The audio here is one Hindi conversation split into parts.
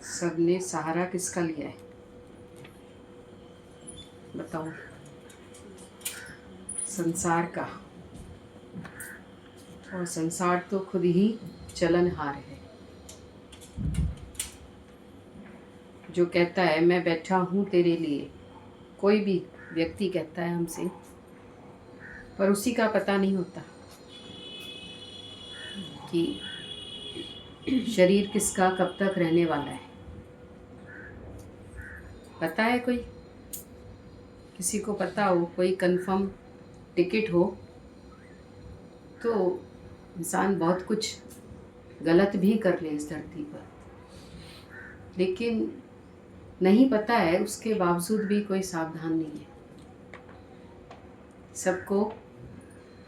सबने सहारा किसका लिया है बताओ? संसार का। और संसार तो खुद ही चलनहार है। जो कहता है मैं बैठा हूँ तेरे लिए, कोई भी व्यक्ति कहता है हमसे, पर उसी का पता नहीं होता कि शरीर किसका कब तक रहने वाला है। पता है कोई? किसी को पता हो, कोई कंफर्म टिकट हो तो इंसान बहुत कुछ गलत भी कर ले इस धरती पर, लेकिन नहीं पता है उसके बावजूद भी कोई सावधान नहीं है। सबको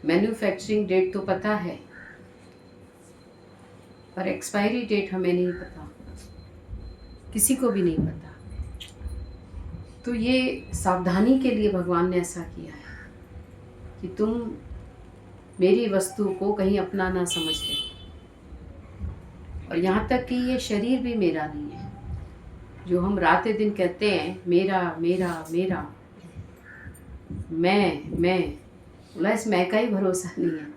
मैन्युफैक्चरिंग डेट तो पता है, पर एक्सपायरी डेट हमें नहीं पता, किसी को भी नहीं पता। तो ये सावधानी के लिए भगवान ने ऐसा किया है कि तुम मेरी वस्तु को कहीं अपना ना समझ ले। और यहाँ तक कि ये शरीर भी मेरा नहीं है। जो हम रात दिन कहते हैं मेरा मेरा मेरा, मैं बोला, इस मैं का ही भरोसा नहीं है।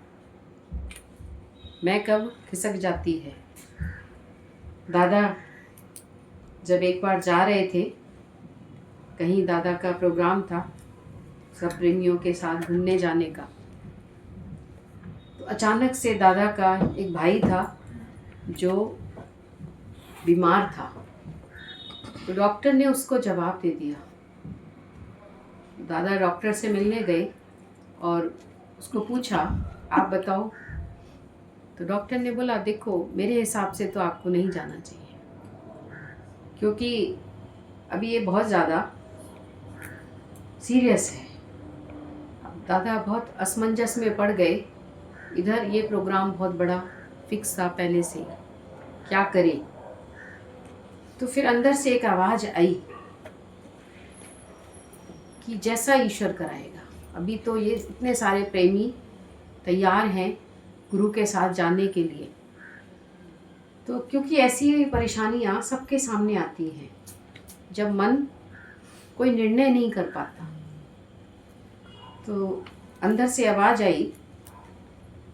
मैं कब खिसक जाती है। दादा जब एक बार जा रहे थे कहीं, दादा का प्रोग्राम था सब प्रेमियों के साथ घूमने जाने का, तो अचानक से दादा का एक भाई था जो बीमार था, तो डॉक्टर ने उसको जवाब दे दिया। दादा डॉक्टर से मिलने गए और उसको पूछा आप बताओ, तो डॉक्टर ने बोला देखो मेरे हिसाब से तो आपको नहीं जाना चाहिए, क्योंकि अभी ये बहुत ज़्यादा सीरियस है। दादा बहुत असमंजस में पड़ गए। इधर ये प्रोग्राम बहुत बड़ा फिक्स था पहले से, क्या करें। तो फिर अंदर से एक आवाज़ आई कि जैसा ईश्वर कराएगा। अभी तो ये इतने सारे प्रेमी तैयार हैं गुरु के साथ जाने के लिए, तो क्योंकि ऐसी परेशानियां सबके सामने आती हैं जब मन कोई निर्णय नहीं कर पाता। तो अंदर से आवाज़ आई,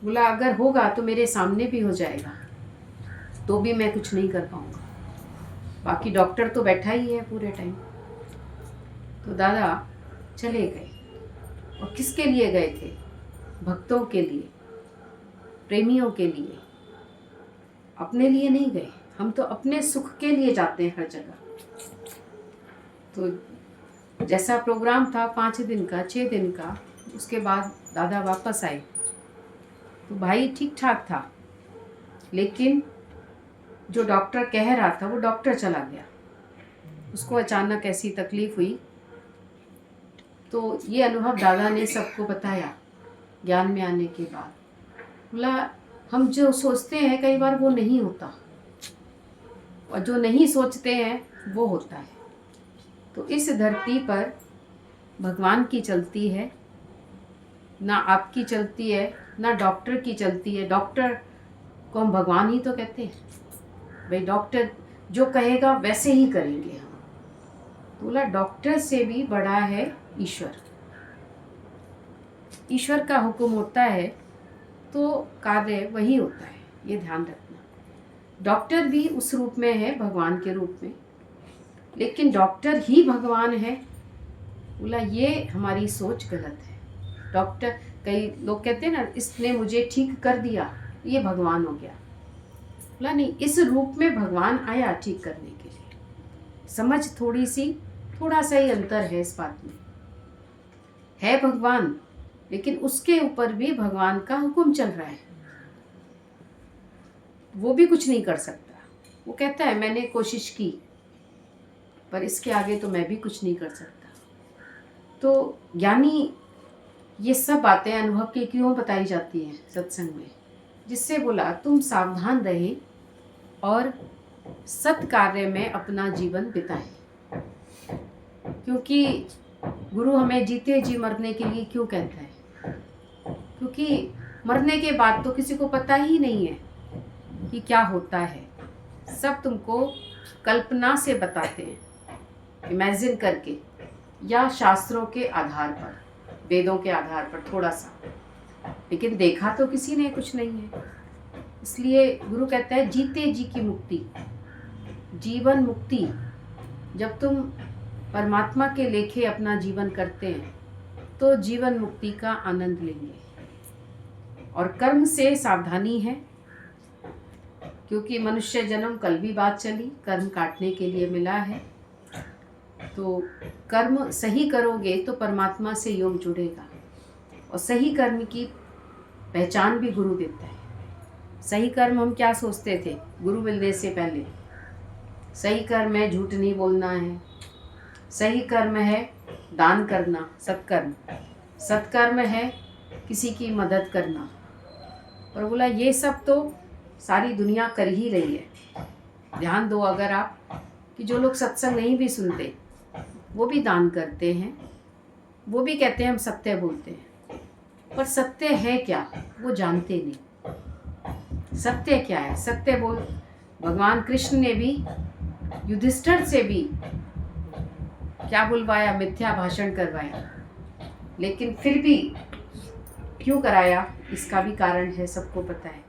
बोला अगर होगा तो मेरे सामने भी हो जाएगा तो भी मैं कुछ नहीं कर पाऊँगा, बाकी डॉक्टर तो बैठा ही है पूरे टाइम। तो दादा चले गए। और किसके लिए गए थे? भक्तों के लिए, प्रेमियों के लिए, अपने लिए नहीं गए। हम तो अपने सुख के लिए जाते हैं हर जगह। तो जैसा प्रोग्राम था 5 दिन का 6 दिन का, उसके बाद दादा वापस आए तो भाई ठीक ठाक था, लेकिन जो डॉक्टर कह रहा था वो डॉक्टर चला गया। उसको अचानक ऐसी तकलीफ हुई। तो ये अनुभव दादा ने सबको बताया ज्ञान में आने के बाद। बोला हम जो सोचते हैं कई बार वो नहीं होता, और जो नहीं सोचते हैं वो होता है। तो इस धरती पर भगवान की चलती है, ना आपकी चलती है, ना डॉक्टर की चलती है। डॉक्टर को हम भगवान ही तो कहते हैं। भाई डॉक्टर जो कहेगा वैसे ही करेंगे हम। तो बोला डॉक्टर से भी बड़ा है ईश्वर। ईश्वर का हुक्म होता है तो कार्य वही होता है, ये ध्यान रखना। डॉक्टर भी उस रूप में है, भगवान के रूप में, लेकिन डॉक्टर ही भगवान है। बोला ये हमारी सोच गलत है। डॉक्टर, कई लोग कहते हैं ना इसने मुझे ठीक कर दिया, ये भगवान हो गया। बोला नहीं, इस रूप में भगवान आया ठीक करने के लिए। समझ थोड़ा सा ही अंतर है इस बात में। है भगवान, लेकिन उसके ऊपर भी भगवान का हुक्म चल रहा है, वो भी कुछ नहीं कर सकता। वो कहता है मैंने कोशिश की, पर इसके आगे तो मैं भी कुछ नहीं कर सकता। तो यानी ये सब बातें अनुभव की क्यों बताई जाती हैं सत्संग में, जिससे बोला तुम सावधान रहें और सत कार्य में अपना जीवन बिताएं। क्योंकि गुरु हमें जीते जी मरने के लिए क्यों कहता है? क्योंकि मरने के बाद तो किसी को पता ही नहीं है कि क्या होता है। सब तुमको कल्पना से बताते हैं, इमेजिन करके, या शास्त्रों के आधार पर, वेदों के आधार पर थोड़ा सा, लेकिन देखा तो किसी ने कुछ नहीं है। इसलिए गुरु कहता है जीते जी की मुक्ति, जीवन मुक्ति। जब तुम परमात्मा के लेखे अपना जीवन करते हैं तो जीवन मुक्ति का आनंद लेंगे। और कर्म से सावधानी है, क्योंकि मनुष्य जन्म, कल भी बात चली, कर्म काटने के लिए मिला है। तो कर्म सही करोगे तो परमात्मा से योग जुड़ेगा। और सही कर्म की पहचान भी गुरु देता है। सही कर्म हम क्या सोचते थे गुरु मिलने से पहले? सही कर्म है झूठ नहीं बोलना है, सही कर्म है दान करना, सत्कर्म। सत्कर्म है किसी की मदद करना। और बोला ये सब तो सारी दुनिया कर ही रही है। ध्यान दो अगर आप, कि जो लोग सत्संग नहीं भी सुनते वो भी दान करते हैं, वो भी कहते हैं हम सत्य बोलते हैं, पर सत्य है क्या वो जानते नहीं। सत्य क्या है? सत्य बोल, भगवान कृष्ण ने भी युधिष्ठिर से भी क्या बुलवाया? मिथ्या भाषण करवाया। लेकिन फिर भी क्यों कराया? इसका भी कारण है, सबको पता है।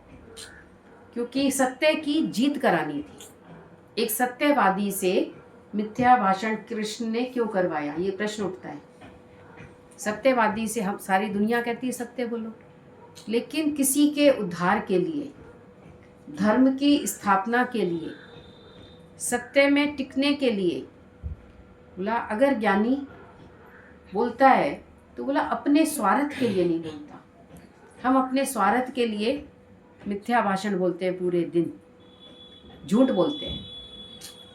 क्योंकि सत्य की जीत करानी थी। एक सत्यवादी से मिथ्या भाषण कृष्ण ने क्यों करवाया? ये प्रश्न उठता है। सत्यवादी से हम, सारी दुनिया कहती है सत्य बोलो, लेकिन किसी के उद्धार के लिए, धर्म की स्थापना के लिए, सत्य में टिकने के लिए, बोला अगर ज्ञानी बोलता है तो बोला अपने स्वार्थ के लिए नहीं बोलता। हम अपने स्वार्थ के लिए मिथ्या भाषण बोलते हैं, पूरे दिन झूठ बोलते हैं।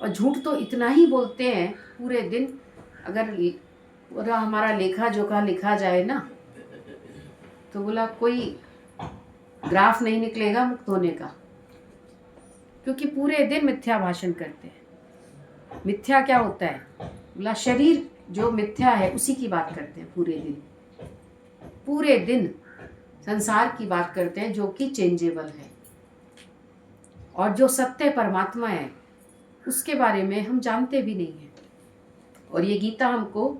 और झूठ तो इतना ही बोलते हैं पूरे दिन, अगर पूरा हमारा लेखा जोखा लिखा जाए ना, तो बोला कोई ग्राफ नहीं निकलेगा मुक्त होने का। क्योंकि पूरे दिन मिथ्या भाषण करते हैं। मिथ्या क्या होता है? बोला शरीर जो मिथ्या है उसी की बात करते हैं पूरे दिन। पूरे दिन संसार की बात करते हैं जो कि चेंजेबल है। और जो सत्य परमात्मा है उसके बारे में हम जानते भी नहीं हैं। और ये गीता हमको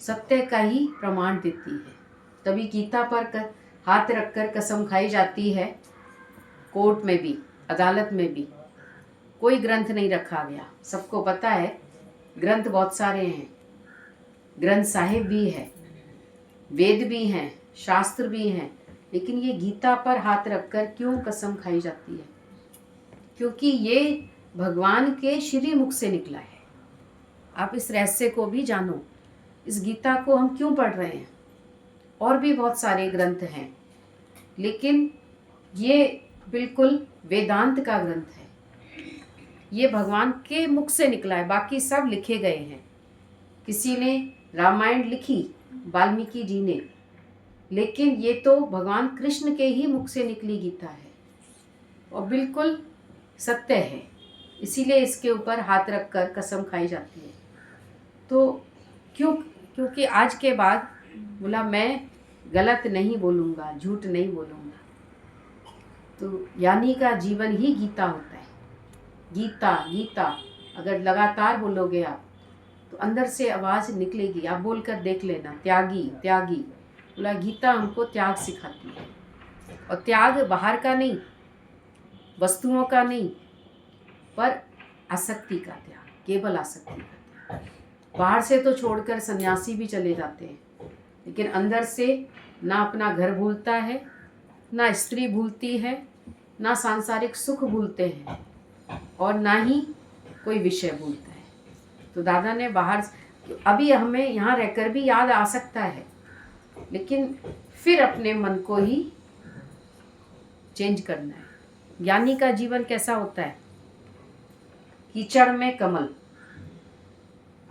सत्य का ही प्रमाण देती है। तभी गीता पर हाथ रखकर कसम खाई जाती है। कोर्ट में भी, अदालत में भी कोई ग्रंथ नहीं रखा गया। सबको पता है ग्रंथ बहुत सारे हैं, ग्रंथ साहिब भी है, वेद भी हैं, शास्त्र भी हैं, लेकिन ये गीता पर हाथ रखकर क्यों कसम खाई जाती है? क्योंकि ये भगवान के श्री मुख से निकला है। आप इस रहस्य को भी जानो। इस गीता को हम क्यों पढ़ रहे हैं? और भी बहुत सारे ग्रंथ हैं, लेकिन ये बिल्कुल वेदांत का ग्रंथ है। ये भगवान के मुख से निकला है। बाकी सब लिखे गए हैं। किसी ने रामायण लिखी, वाल्मीकि जी ने, लेकिन ये तो भगवान कृष्ण के ही मुख से निकली गीता है और बिल्कुल सत्य है। इसीलिए इसके ऊपर हाथ रखकर कसम खाई जाती है। तो क्योंकि आज के बाद बोला मैं गलत नहीं बोलूँगा, झूठ नहीं बोलूँगा। तो यानी का जीवन ही गीता होता है। गीता गीता अगर लगातार बोलोगे आप तो अंदर से आवाज़ निकलेगी। आप बोलकर देख लेना, त्यागी त्यागी। बोला गीता हमको त्याग सिखाती है। और त्याग बाहर का नहीं, वस्तुओं का नहीं, पर आसक्ति का त्याग, केवल आसक्ति का त्याग। बाहर से तो छोड़कर सन्यासी भी चले जाते हैं, लेकिन अंदर से ना अपना घर भूलता है, ना स्त्री भूलती है, ना सांसारिक सुख भूलते हैं, और ना ही कोई विषय भूलता है। तो दादा ने बाहर, अभी हमें यहाँ रहकर भी याद आ सकता है, लेकिन फिर अपने मन को ही चेंज करना है। ज्ञानी का जीवन कैसा होता है? कीचड़ में कमल।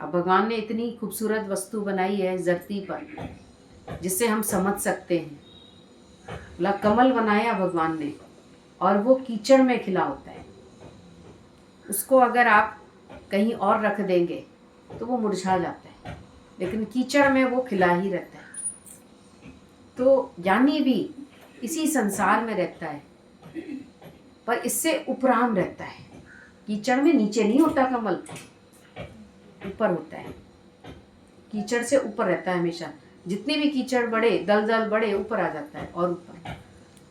अब भगवान ने इतनी खूबसूरत वस्तु बनाई है धरती पर जिससे हम समझ सकते हैं। बोला कमल बनाया भगवान ने और वो कीचड़ में खिला होता है। उसको अगर आप कहीं और रख देंगे तो वो मुरझा जाता है, लेकिन कीचड़ में वो खिला ही रहता है। तो ज्ञानी भी इसी संसार में रहता है, पर इससे उपराम रहता है। कीचड़ में नीचे नहीं होता कमल, ऊपर होता है, कीचड़ से ऊपर रहता है हमेशा। जितने भी कीचड़ बढ़े, दलदल बढ़े, ऊपर आ जाता है और ऊपर।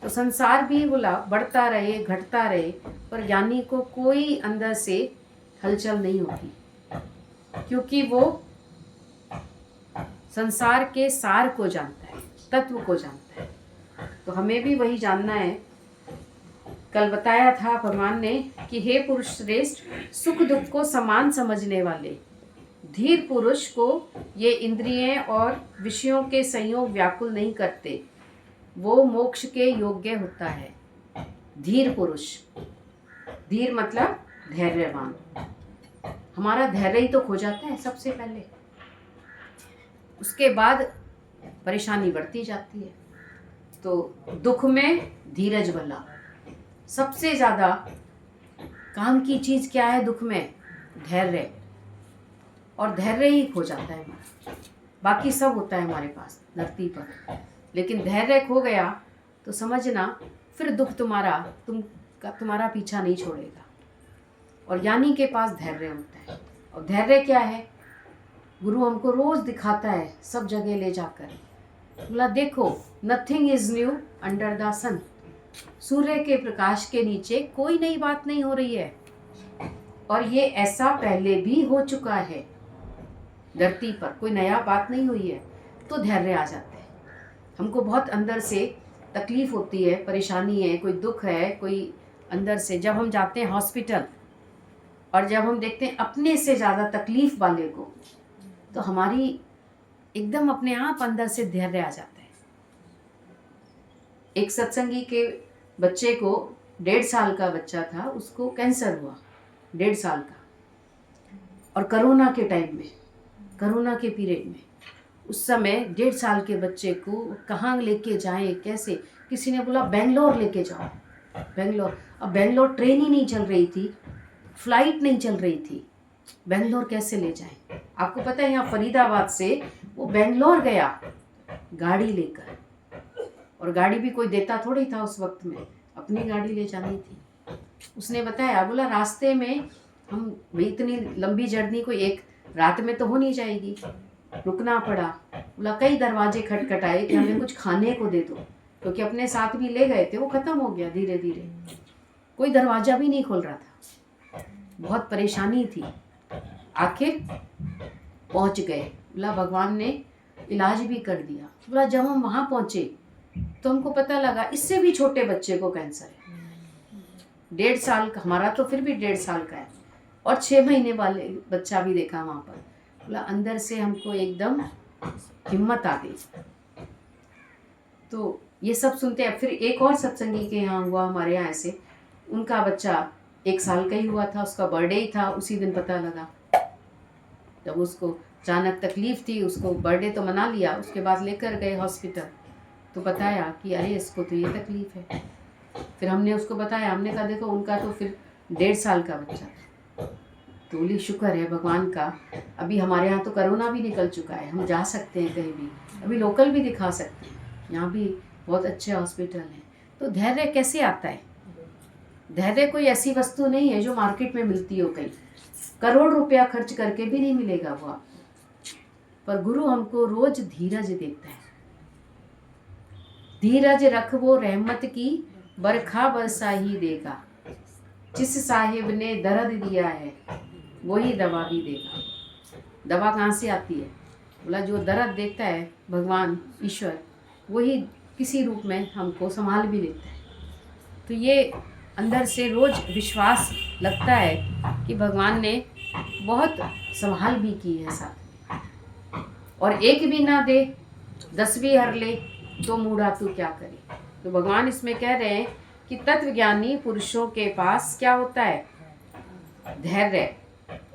तो संसार भी बोला बढ़ता रहे, घटता रहे, पर ज्ञानी को कोई अंदर से हलचल नहीं होती, क्योंकि वो संसार के सार को जानता है, तत्व को जानता है। तो हमें भी वही जानना है। कल बताया था भगवान ने कि हे पुरुष श्रेष्ठ, सुख दुख को समान समझने वाले धीर पुरुष को ये इंद्रियें और विषयों के संयोग व्याकुल नहीं करते, वो मोक्ष के योग्य होता है। धीर पुरुष, धीर मतलब धैर्यवान। हमारा धैर्य ही तो खो जाता है सबसे पहले, उसके बाद परेशानी बढ़ती जाती है। तो दुख में धीरज वाला सबसे ज़्यादा काम की चीज़ क्या है दुख में? धैर्य। और धैर्य ही खो जाता है हमारा, बाकी सब होता है हमारे पास धरती पर, लेकिन धैर्य खो गया तो समझना फिर दुख तुम्हारा पीछा नहीं छोड़ेगा। और ज्ञानी के पास धैर्य होता है। और धैर्य क्या है? गुरु हमको रोज दिखाता है, सब जगह ले जाकर बोला देखो, nothing is new under the sun. सूर्य के प्रकाश के नीचे कोई नई बात नहीं हो रही है, और ये ऐसा पहले भी हो चुका है। धरती पर कोई नया बात नहीं हुई है। तो धैर्य आ जाता है। हमको बहुत अंदर से तकलीफ होती है, परेशानी है, कोई दुख है, कोई अंदर से, जब हम जाते हैं हॉस्पिटल और जब हम देखते हैं अपने से ज़्यादा तकलीफ वाले को, तो हमारी एकदम अपने आप अंदर से धैर्य आ जाता है। एक सत्संगी के बच्चे को, 1.5 साल का बच्चा था, उसको कैंसर हुआ, 1.5 साल का, और कोरोना के टाइम में, कोरोना के पीरियड में, उस समय 1.5 साल के बच्चे को कहाँ लेके जाएं, कैसे? किसी ने बोला बेंगलोर लेके जाओ, बेंगलोर। अब बेंगलोर ट्रेन ही नहीं चल रही थी, फ्लाइट नहीं चल रही थी, बेंगलोर कैसे ले जाएं? आपको पता है यहाँ फरीदाबाद से वो बेंगलोर गया गाड़ी लेकर, और गाड़ी भी कोई देता थोड़ी था उस वक्त में, अपनी गाड़ी ले जानी थी। उसने बताया, बोला रास्ते में हम भाई इतनी लंबी जर्नी कोई एक रात में तो हो नहीं जाएगी, रुकना पड़ा। बोला कई दरवाजे खटखटाए कि हमें कुछ खाने को दे दो, क्योंकि अपने साथ भी ले गए थे, वो ख़त्म हो गया धीरे धीरे, कोई दरवाज़ा भी नहीं खोल रहा था, बहुत परेशानी थी। आखिर पहुंच गए। बोला भगवान ने इलाज भी कर दिया। बोला जब हम वहाँ पहुँचे तो हमको पता लगा इससे भी छोटे बच्चे को कैंसर है, 1.5 साल का, हमारा तो फिर भी 1.5 साल का है, और 6 महीने वाले बच्चा भी देखा वहाँ पर। बोला अंदर से हमको एकदम हिम्मत आ गई। तो ये सब सुनते हैं। फिर एक और सत्संगी के यहाँ हुआ, हमारे यहाँ ऐसे, उनका बच्चा 1 साल का ही हुआ था, उसका बर्थडे ही था, उसी दिन पता लगा। जब उसको अचानक तकलीफ थी, उसको बर्थडे तो मना लिया, उसके बाद लेकर गए हॉस्पिटल, तो बताया कि अरे इसको तो ये तकलीफ है। फिर हमने उसको बताया, हमने कहा देखो उनका तो फिर 1.5 साल का बच्चा था। तो बोली शुक्र है भगवान का, अभी हमारे यहाँ तो कोरोना भी निकल चुका है, हम जा सकते हैं कहीं भी, अभी लोकल भी दिखा सकते हैं, यहाँ भी बहुत अच्छे हॉस्पिटल हैं। तो धैर्य कैसे आता है? धैर्य कोई ऐसी वस्तु नहीं है जो मार्केट में मिलती हो, कहीं करोड़ रुपया खर्च करके भी नहीं मिलेगा वो आपको, पर गुरु हमको रोज धीरज देता है। धीरज रख वो रहमत की बरखा बरसा ही देगा, जिस साहिब ने दर्द दिया है वही दवा भी देगा। दवा कहाँ से आती है? बोला जो दर्द देता है भगवान ईश्वर, वही किसी रूप में हमको संभाल भी लेता है। तो ये अंदर से रोज विश्वास लगता है कि भगवान ने बहुत संभाल भी की है साथ में, और एक भी ना दे 10 भी हर ले तो मूढ़ा तू क्या करे। तो भगवान इसमें कह रहे हैं कि तत्वज्ञानी पुरुषों के पास क्या होता है? धैर्य,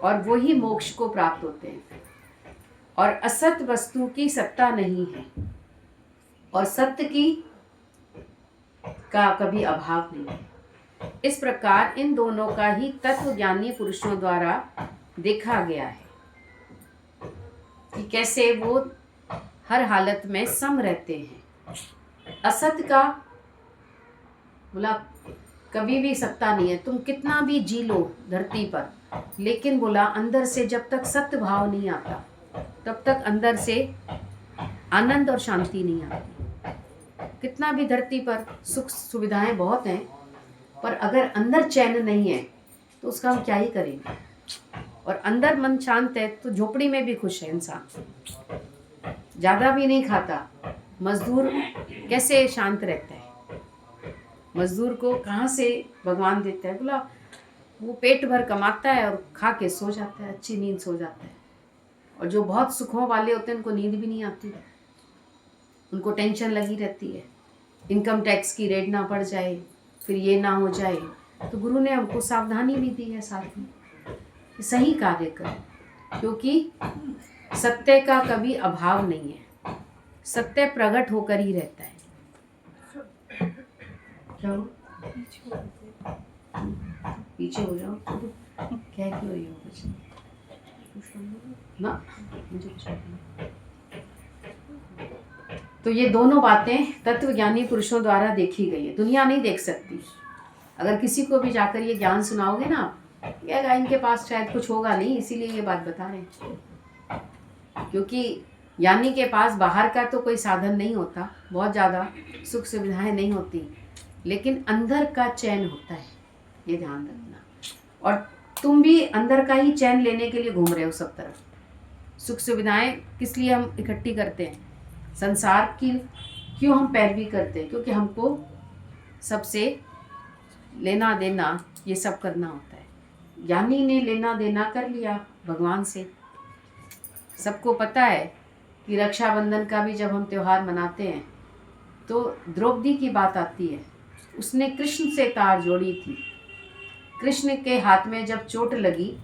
और वो ही मोक्ष को प्राप्त होते हैं। और असत वस्तु की सत्ता नहीं है, और सत्य की का कभी अभाव नहीं है। इस प्रकार इन दोनों का ही तत्वज्ञानी पुरुषों द्वारा देखा गया है कि कैसे वो हर हालत में सम रहते हैं। असत का बोला कभी भी सकता नहीं है। तुम कितना भी जी लो धरती पर, लेकिन बोला अंदर से जब तक सत्य भाव नहीं आता तब तक अंदर से आनंद और शांति नहीं आती। कितना भी धरती पर सुख सुविधाएं बहुत हैं, पर अगर अंदर चैन नहीं है तो उसका हम क्या ही करेंगे। और अंदर मन शांत है तो झोपड़ी में भी खुश है इंसान, ज़्यादा भी नहीं खाता। मजदूर कैसे शांत रहता है? मजदूर को कहाँ से भगवान देता है? बोला वो पेट भर कमाता है और खा के सो जाता है, अच्छी नींद सो जाता है। और जो बहुत सुखों वाले होते हैं उनको नींद भी नहीं आती, उनको टेंशन लगी रहती है, इनकम टैक्स की रेड ना पड़ जाए, फिर ये ना हो जाए। तो गुरु ने हमको सावधानी भी दी है साथ में कि सही कार्य करो, क्योंकि सत्य का कभी अभाव नहीं है, सत्य प्रकट होकर ही रहता है। क्या हो? पीछे हो जाओ। क्या क्यों हो कुछ ना, मुझे कुछ नहीं। तो ये दोनों बातें तत्वज्ञानी पुरुषों द्वारा देखी गई है, दुनिया नहीं देख सकती। अगर किसी को भी जाकर ये ज्ञान सुनाओगे ना, कहेगा इनके पास शायद कुछ होगा नहीं, इसीलिए ये बात बता रहे हैं। क्योंकि ज्ञानी के पास बाहर का तो कोई साधन नहीं होता, बहुत ज़्यादा सुख सुविधाएं नहीं होती, लेकिन अंदर का चैन होता है, ये ध्यान रखना। और तुम भी अंदर का ही चैन लेने के लिए घूम रहे हो सब तरफ। सुख सुविधाएं किस लिए हम इकट्ठी करते हैं? संसार की क्यों हम पैरवी करते हैं? क्योंकि हमको सबसे लेना देना ये सब करना होता है। ज्ञानी ने लेना देना कर लिया भगवान से। सबको पता है कि रक्षाबंधन का भी जब हम त्यौहार मनाते हैं तो द्रौपदी की बात आती है। उसने कृष्ण से तार जोड़ी थी। कृष्ण के हाथ में जब चोट लगी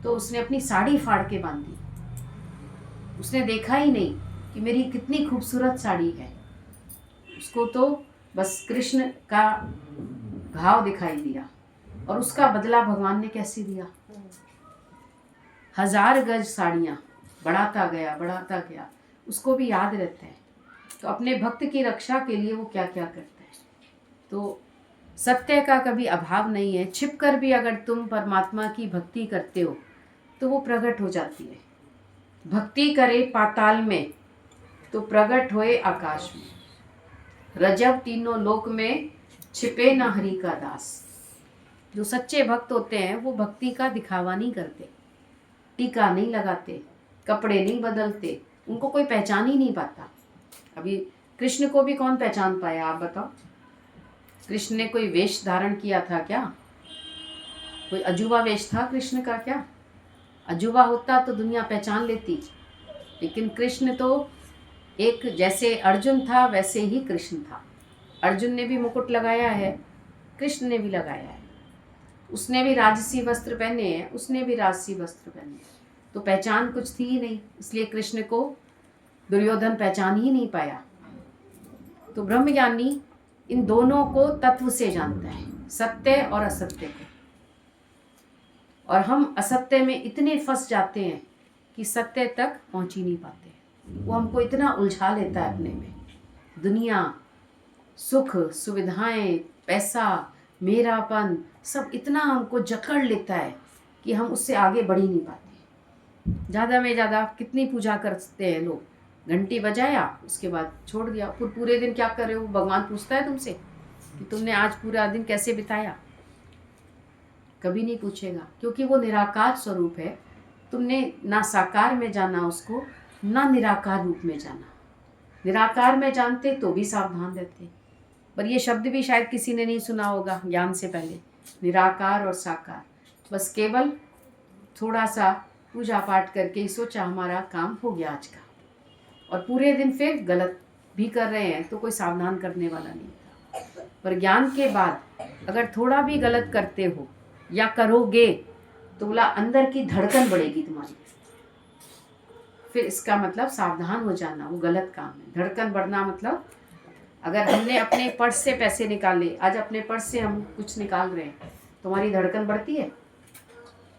तो उसने अपनी साड़ी फाड़ के बांधी। उसने देखा ही नहीं कि मेरी कितनी खूबसूरत साड़ी है, उसको तो बस कृष्ण का घाव दिखाई दिया। और उसका बदला भगवान ने कैसे दिया? 1000 गज साड़ियाँ बढ़ाता गया, उसको भी याद रहता है। तो अपने भक्त की रक्षा के लिए वो क्या क्या करता है। तो सत्य का कभी अभाव नहीं है। छिपकर भी अगर तुम परमात्मा की भक्ति करते हो तो वो प्रकट हो जाती है। भक्ति करे पाताल में तो प्रकट होए आकाश में। रजब तीनों लोक में छिपे न हरि का दास। जो सच्चे भक्त होते हैं वो भक्ति का दिखावा नहीं करते, टीका नहीं लगाते, कपड़े नहीं बदलते, उनको कोई पहचान ही नहीं पाता। अभी कृष्ण को भी कौन पहचान पाया, आप बताओ? कृष्ण ने कोई वेश धारण किया था क्या? कोई अजूबा वेश था कृष्ण का क्या? अजूबा होता तो दुनिया पहचान लेती। लेकिन कृष्ण तो एक, जैसे अर्जुन था वैसे ही कृष्ण था। अर्जुन ने भी मुकुट लगाया है, कृष्ण ने भी लगाया है। उसने भी राजसी वस्त्र पहने हैं, उसने भी राजसी वस्त्र पहने हैं। तो पहचान कुछ थी ही नहीं, इसलिए कृष्ण को दुर्योधन पहचान ही नहीं पाया। तो ब्रह्मज्ञानी इन दोनों को तत्व से जानता है, सत्य और असत्य को। और हम असत्य में इतने फंस जाते हैं कि सत्य तक पहुंच ही नहीं पाते। वो हमको इतना उलझा लेता है अपने में। दुनिया, सुख सुविधाएं, पैसा, मेरापन, सब इतना हमको जकड़ लेता है कि हम उससे आगे बढ़ ही नहीं पाते। ज़्यादा में ज़्यादा कितनी पूजा करते हैं लोग, घंटी बजाया उसके बाद छोड़ दिया। फिर पूरे दिन क्या कर रहे हो भगवान पूछता है तुमसे कि तुमने आज पूरा दिन कैसे बिताया? कभी नहीं पूछेगा, क्योंकि वो निराकार स्वरूप है। तुमने ना साकार में जाना उसको, ना निराकार रूप में जाना। निराकार में जानते तो भी सावधान रहते, पर ये शब्द भी शायद किसी ने नहीं सुना होगा ज्ञान से पहले। निराकार और साकार, बस केवल थोड़ा सा पूजा पाठ करके ही सोचा हमारा काम हो गया आज का, और पूरे दिन फिर गलत भी कर रहे हैं तो कोई सावधान करने वाला नहीं था। पर ज्ञान के बाद अगर थोड़ा भी गलत करते हो या करोगे तो बोला अंदर की धड़कन बढ़ेगी तुम्हारी। फिर इसका मतलब सावधान हो जाना, वो गलत काम है। धड़कन बढ़ना मतलब अगर हमने अपने पर्स से पैसे निकाले, आज अपने पर्स से हम कुछ निकाल रहे हैं, तुम्हारी धड़कन बढ़ती है?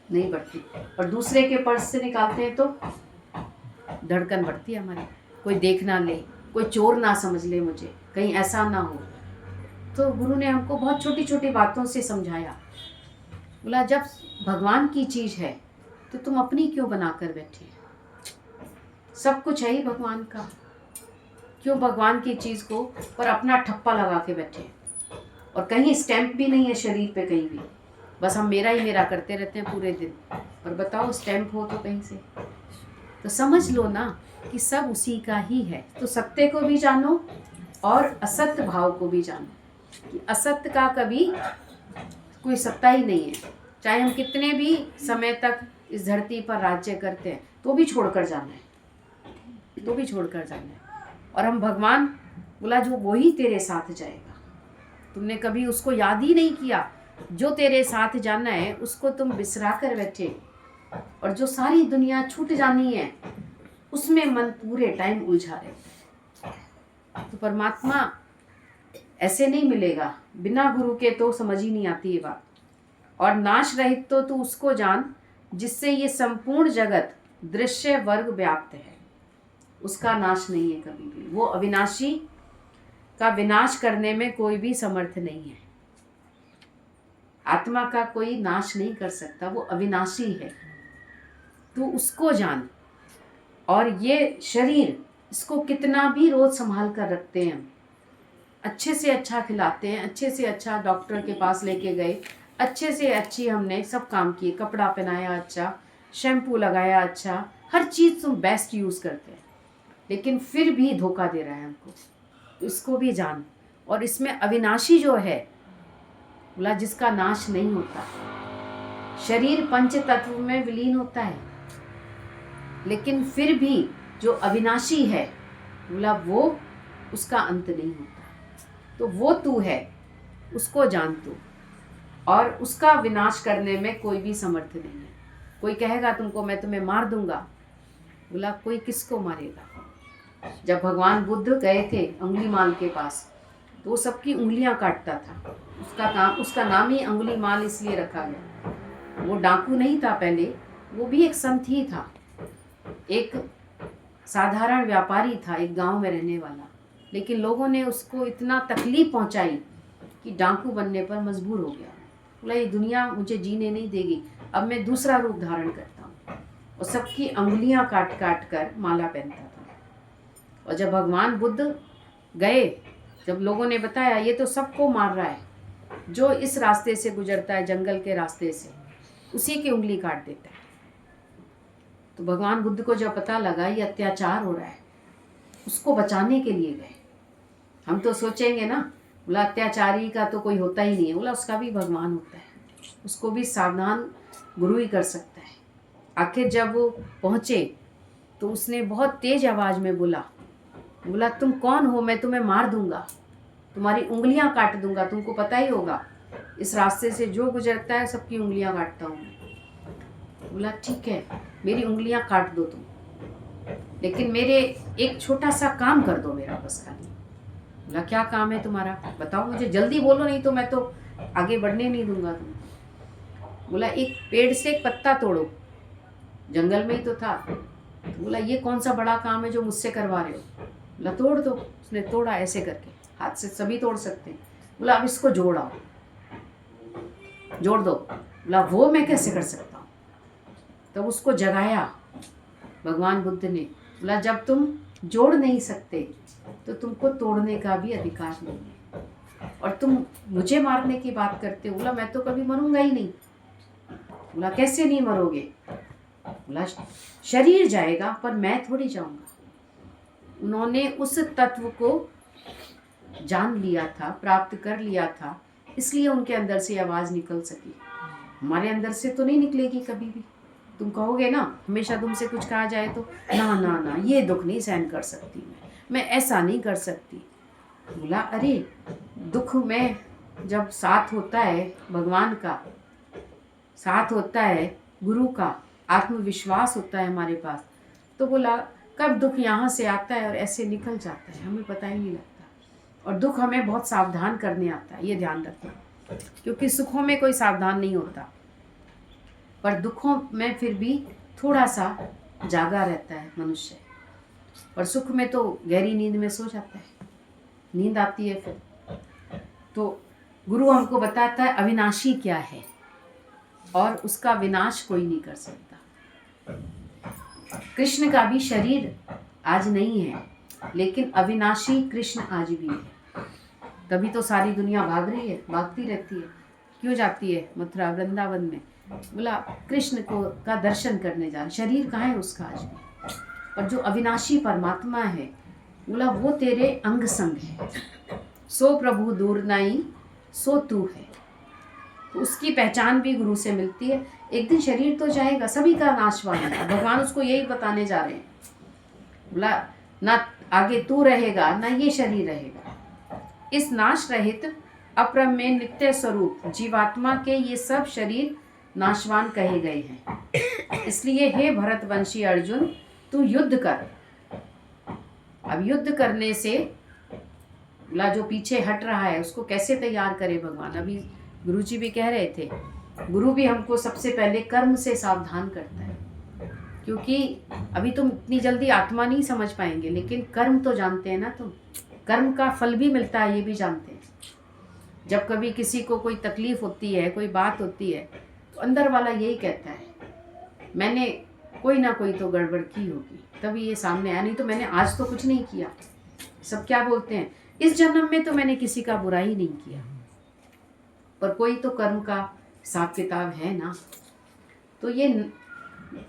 नहीं बढ़ती। और दूसरे के पर्स से निकालते हैं तो धड़कन बढ़ती है हमारी। कोई देख ना ले, कोई चोर ना समझ ले मुझे, कहीं ऐसा ना हो। तो गुरु ने हमको बहुत छोटी छोटी बातों से समझाया। बोला जब भगवान की चीज़ है तो तुम अपनी क्यों बना कर बैठे? सब कुछ है ही भगवान का, क्यों भगवान की चीज़ को पर अपना ठप्पा लगा के बैठे? और कहीं स्टैंप भी नहीं है शरीर पे कहीं भी, बस हम मेरा ही मेरा करते रहते हैं पूरे दिन। और बताओ स्टैंप हो तो कहीं से, तो समझ लो ना कि सब उसी का ही है। तो सत्य को भी जानो और असत्य भाव को भी जानो कि असत्य का कभी कोई सत्ता ही नहीं है। चाहे हम कितने भी समय तक इस धरती पर राज्य करते हैं तो भी छोड़कर जाना है, तो भी छोड़कर जाना है। और हम भगवान बोला जो वही तेरे साथ जाएगा। तुमने कभी उसको याद ही नहीं किया। जो तेरे साथ जाना है उसको तुम बिसरा कर बैठे, और जो सारी दुनिया छूट जानी है उसमें मन पूरे टाइम उलझा रहता है। तो परमात्मा ऐसे नहीं मिलेगा, बिना गुरु के तो समझ ही नहीं आती ये बात। और नाश रहित तो तू उसको जान जिससे ये संपूर्ण जगत दृश्य वर्ग व्याप्त है। उसका नाश नहीं है कभी भी। वो अविनाशी का विनाश करने में कोई भी समर्थ नहीं है। आत्मा का कोई नाश नहीं कर सकता, वो अविनाशी है। तू उसको जान। और ये शरीर, इसको कितना भी रोज संभाल कर रखते हैं हम, अच्छे से अच्छा खिलाते हैं, अच्छे से अच्छा डॉक्टर के पास लेके गए, अच्छे से अच्छी हमने सब काम किए, कपड़ा पहनाया अच्छा, शैम्पू लगाया अच्छा, हर चीज़ तुम बेस्ट यूज़ करते हैं, लेकिन फिर भी धोखा दे रहा है हमको। तो इसको भी जान। और इसमें अविनाशी जो है, बोला जिसका नाश नहीं होता। शरीर पंच तत्व में विलीन होता है, लेकिन फिर भी जो अविनाशी है, बोला वो उसका अंत नहीं होता। तो वो तू है, उसको जान तू, और उसका विनाश करने में कोई भी समर्थ नहीं है। कोई कहेगा तुमको मैं तुम्हें मार दूंगा, बोला कोई किसको मारेगा? जब भगवान बुद्ध गए थे अंगुलीमाल के पास, तो वो सबकी उंगलियां काटता था। उसका नाम ही अंगुलीमाल इसलिए रखा गया। वो डाकू नहीं था पहले, वो भी एक संत ही था, एक साधारण व्यापारी था, एक गांव में रहने वाला। लेकिन लोगों ने उसको इतना तकलीफ पहुंचाई कि डाकू बनने पर मजबूर हो गया। बोला ये दुनिया मुझे जीने नहीं देगी, अब मैं दूसरा रूप धारण करता हूँ। और सबकी अंगुलियां काट काट कर माला पहनता था। और जब भगवान बुद्ध गए, जब लोगों ने बताया ये तो सबको मार रहा है, जो इस रास्ते से गुजरता है, जंगल के रास्ते से, उसी की उंगली काट देता है। तो भगवान बुद्ध को जब पता लगा ये अत्याचार हो रहा है, उसको बचाने के लिए गए। हम तो सोचेंगे ना, बोला अत्याचारी का तो कोई होता ही नहीं है, बोला उसका भी भगवान होता है, उसको भी सावधान गुरु ही कर सकता है। आखिर जब वो पहुँचे तो उसने बहुत तेज आवाज़ में बोला तुम कौन हो? मैं तुम्हें मार दूंगा, तुम्हारी उंगलियां काट दूंगा। तुमको पता ही होगा इस रास्ते से जो गुजरता है सबकी उंगलियां काटता हूँ मैं। बोला ठीक है, मेरी उंगलियां काट दो तुम, लेकिन मेरे एक छोटा सा काम कर दो मेरा बस खाली। बोला क्या काम है तुम्हारा, बताओ मुझे, जल्दी बोलो नहीं तो मैं तो आगे बढ़ने नहीं दूंगा तुमको। बोला एक पेड़ से एक पत्ता तोड़ो, जंगल में ही तो था। तो बोला ये कौन सा बड़ा काम है जो मुझसे करवा रहे हो? बोला तोड़ दो। उसने तोड़ा ऐसे करके, हाथ से सभी तोड़ सकते हैं। बोला अब इसको जोड़ आओ, जोड़ दो। बोला वो मैं कैसे कर सकता हूँ? तब उसको जगाया भगवान बुद्ध ने। बोला जब तुम जोड़ नहीं सकते तो तुमको तोड़ने का भी अधिकार नहीं है, और तुम मुझे मारने की बात करते हो। बोला मैं तो कभी मरूंगा ही नहीं। बोला कैसे नहीं मरोगे? बोला शरीर जाएगा पर मैं थोड़ी जाऊंगा। उन्होंने उस तत्व को जान लिया था, प्राप्त कर लिया था, इसलिए उनके अंदर से आवाज़ निकल सकी। हमारे अंदर से तो नहीं निकलेगी कभी भी। तुम कहोगे ना, हमेशा तुमसे कुछ कहा जाए तो ना ना ना, ये दुख नहीं सहन कर सकती मैं ऐसा नहीं कर सकती। बोला अरे दुख में जब साथ होता है भगवान का, साथ होता है गुरु का, आत्मविश्वास होता है हमारे पास, तो बोला कब दुख यहाँ से आता है और ऐसे निकल जाता है, हमें पता ही नहीं लगता। और दुख हमें बहुत सावधान करने आता है, ये ध्यान रखना, क्योंकि सुखों में कोई सावधान नहीं होता, पर दुखों में फिर भी थोड़ा सा जागा रहता है मनुष्य। पर सुख में तो गहरी नींद में सो जाता है, नींद आती है फिर। तो गुरु हमको बताता है अविनाशी क्या है और उसका विनाश कोई नहीं कर सकता। कृष्ण का भी शरीर आज नहीं है, लेकिन अविनाशी कृष्ण आज भी है। तभी तो सारी दुनिया भाग रही है, भागती रहती है। क्यों जाती है मथुरा वृंदावन में? बोला कृष्ण को का दर्शन करने जा रहे। शरीर कहाँ है उसका आज भी? और जो अविनाशी परमात्मा है, बोला वो तेरे अंग संग है। सो प्रभु दूर नाई सो तू है। तो उसकी पहचान भी गुरु से मिलती है। एक दिन शरीर तो जाएगा, सभी का नाशवान है। भगवान उसको यही बताने जा रहे हैं। बोला ना आगे तू रहेगा ना ये शरीर रहेगा। इस नाश रहित अप्रमेय नित्य स्वरूप जीवात्मा के ये सब शरीर नाशवान कहे गए हैं। इसलिए हे भरतवंशी अर्जुन, तू युद्ध कर। अब युद्ध करने से बोला जो पीछे हट रहा है उसको कैसे तैयार करे भगवान। अभी गुरुजी भी कह रहे थे, गुरु भी हमको सबसे पहले कर्म से सावधान करता है, क्योंकि अभी तुम इतनी जल्दी आत्मा नहीं समझ पाएंगे, लेकिन कर्म तो जानते हैं ना तुम। कर्म का फल भी मिलता है, ये भी जानते हैं। जब कभी किसी को कोई तकलीफ होती है, कोई बात होती है, तो अंदर वाला यही कहता है मैंने कोई ना कोई तो गड़बड़ की होगी, तभी ये सामने आया, नहीं तो मैंने आज तो कुछ नहीं किया। सब क्या बोलते हैं, इस जन्म में तो मैंने किसी का बुरा ही नहीं किया, पर कोई तो कर्म का हिसाब किताब है ना। तो ये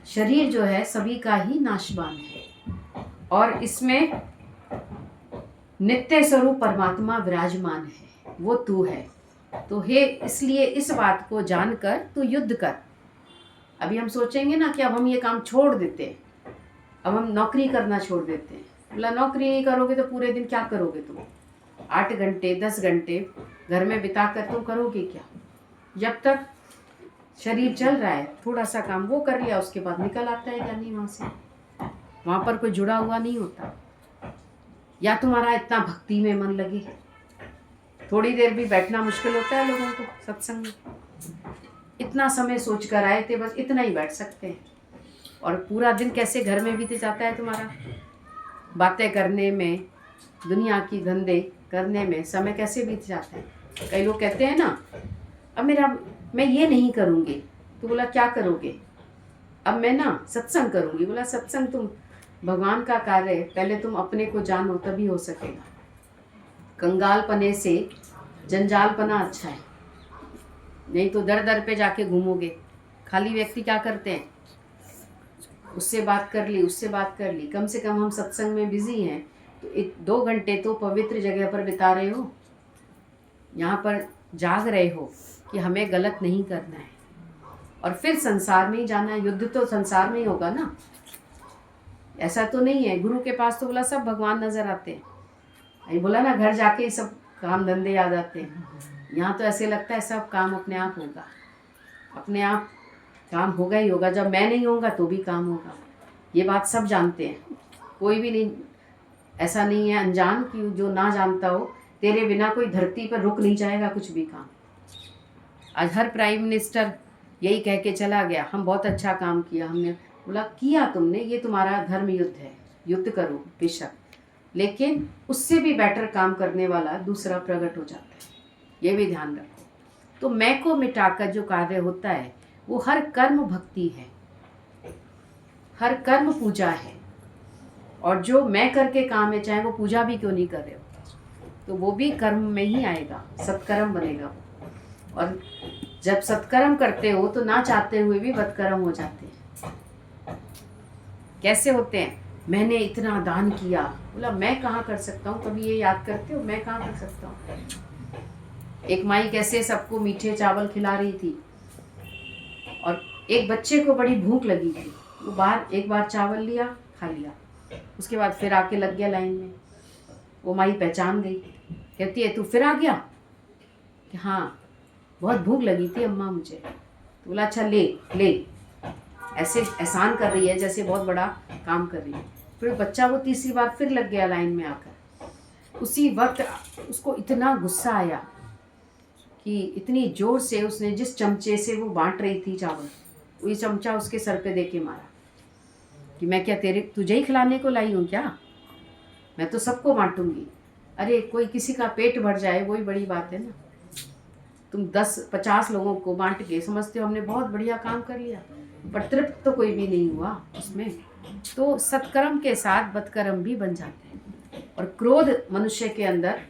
शरीर जो है सभी का ही नाशवान है और इसमें नित्य स्वरूप परमात्मा विराजमान है, वो तू है। तो हे इसलिए इस बात को जानकर तू युद्ध कर। अभी हम सोचेंगे ना कि अब हम ये काम छोड़ देते हैं, अब हम नौकरी करना छोड़ देते हैं। बोला नौकरी नहीं करोगे तो पूरे दिन क्या करोगे तुम? 8 घंटे 10 घंटे घर में बिताकर तुम करोगे क्या? जब तक शरीर चल रहा है थोड़ा सा काम वो कर लिया, उसके बाद निकल आता है ज्ञानी वहाँ से। वहाँ पर कोई जुड़ा हुआ नहीं होता। या तुम्हारा इतना भक्ति में मन लगे, थोड़ी देर भी बैठना मुश्किल होता है लोगों को सत्संग में। इतना समय सोच कर आए थे, बस इतना ही बैठ सकते हैं। और पूरा दिन कैसे घर में बीत जाता है तुम्हारा, बातें करने में, दुनिया की धंधे करने में समय कैसे बीत जाता है। कई लोग कहते हैं ना अब मैं ये नहीं करूँगी, तो बोला क्या करोगे? अब मैं ना सत्संग करूँगी। बोला सत्संग तुम भगवान का कार्य है, पहले तुम अपने को जानो तभी हो सकेगा। कंगालपने से जंजालपना अच्छा है, नहीं तो दर दर पे जाके घूमोगे। खाली व्यक्ति क्या करते हैं, उससे बात कर ली उससे बात कर ली। कम से कम हम सत्संग में बिजी हैं तो 2 घंटे तो पवित्र जगह पर बिता रहे हो, यहाँ पर जाग रहे हो कि हमें गलत नहीं करना है और फिर संसार में ही जाना है। युद्ध तो संसार में ही होगा ना, ऐसा तो नहीं है। गुरु के पास तो बोला सब भगवान नजर आते हैं, ये बोला ना घर जाके सब काम धंधे याद आते हैं। यहाँ तो ऐसे लगता है सब काम अपने आप होगा, अपने आप काम होगा ही होगा। जब मैं नहीं होगा तो भी काम होगा, ये बात सब जानते हैं। कोई भी नहीं ऐसा नहीं है अनजान कि जो ना जानता हो। तेरे बिना कोई धरती पर रुक नहीं जाएगा कुछ भी काम। आज हर प्राइम मिनिस्टर यही कह के चला गया हम बहुत अच्छा काम किया हमने। बोला किया तुमने, ये तुम्हारा धर्म युद्ध है, युद्ध करो बेशक, लेकिन उससे भी बेटर काम करने वाला दूसरा प्रकट हो जाता है, ये भी ध्यान रखो। तो मैं को मिटाकर जो कार्य होता है वो हर कर्म भक्ति है, हर कर्म पूजा है। और जो मैं करके काम है, चाहे वो पूजा भी क्यों नहीं कर रहे हो, तो वो भी कर्म में ही आएगा, सत्कर्म बनेगा। और जब सत्कर्म करते हो तो ना चाहते हुए भी बदकर्म हो जाते हैं। कैसे होते हैं? मैंने इतना दान किया। बोला मैं कहाँ कर सकता हूँ? कभी ये याद करते हो मैं कहाँ कर सकता हूँ? एक माई कैसे सबको मीठे चावल खिला रही थी और एक बच्चे को बड़ी भूख लगी थी, वो बाहर एक बार चावल लिया खा लिया, उसके बाद फिर आके लग गया लाइन में। वो माई पहचान गई, कहती है तू फिर आ गया? कि हाँ बहुत भूख लगी थी अम्मा मुझे। तो बोला अच्छा ले ले, ऐसे एहसान कर रही है जैसे बहुत बड़ा काम कर रही है। फिर बच्चा वो तीसरी बार फिर लग गया लाइन में आकर। उसी वक्त उसको इतना गुस्सा आया कि इतनी जोर से उसने जिस चमचे से वो बांट रही थी चावल, वही चमचा उसके सर पे दे के मारा कि मैं क्या तुझे ही खिलाने को लाई हूँ क्या? मैं तो सबको बांटूंगी। अरे कोई किसी का पेट भर जाए वही बड़ी बात है ना। तुम 10-50 लोगों को बांट के समझते हो हमने बहुत बढ़िया काम कर लिया, पर तृप्त तो कोई भी नहीं हुआ उसमें। तो सत्कर्म के साथ बदकर्म भी बन जाते हैं। और क्रोध मनुष्य के अंदर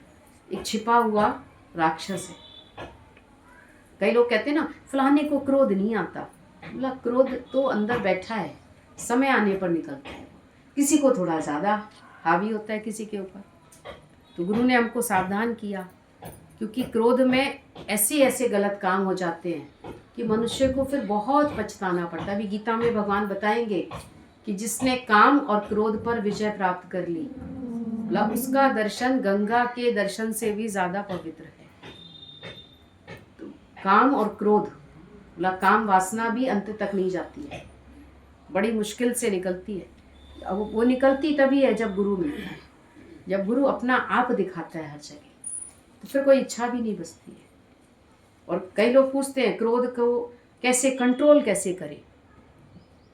एक छिपा हुआ राक्षस है। कई लोग कहते हैं ना फलाने को क्रोध नहीं आता, बोला क्रोध तो अंदर बैठा है, समय आने पर निकलता है। किसी को थोड़ा ज़्यादा हावी होता है किसी के ऊपर। तो गुरु ने हमको सावधान किया, क्योंकि क्रोध में ऐसे गलत काम हो जाते हैं कि मनुष्य को फिर बहुत पछताना पड़ता है। अभी गीता में भगवान बताएंगे कि जिसने काम और क्रोध पर विजय प्राप्त कर ली, मतलब उसका दर्शन गंगा के दर्शन से भी ज़्यादा पवित्र है। तो काम और क्रोध, मतलब काम वासना भी अंत तक नहीं जाती है, बड़ी मुश्किल से निकलती है। अब वो निकलती तभी है जब गुरु मिलता है, जब गुरु अपना आप दिखाता है हर जगह, तो फिर कोई इच्छा भी नहीं बचती है। और कई लोग पूछते हैं क्रोध को कैसे कंट्रोल कैसे करें।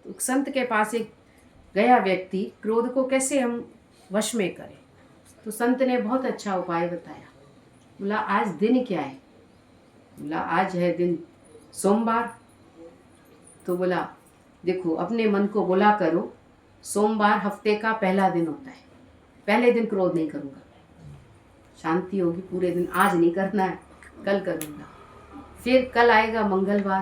तो संत के पास एक गया व्यक्ति, क्रोध को कैसे हम वश में करें। तो संत ने बहुत अच्छा उपाय बताया। बोला आज दिन क्या है? बोला आज है दिन सोमवार। तो बोला देखो अपने मन को बोला करो, सोमवार हफ्ते का पहला दिन होता है, पहले दिन क्रोध नहीं करूँगा, शांति होगी पूरे दिन। आज नहीं करना है, कल करूँगा। फिर कल आएगा मंगलवार।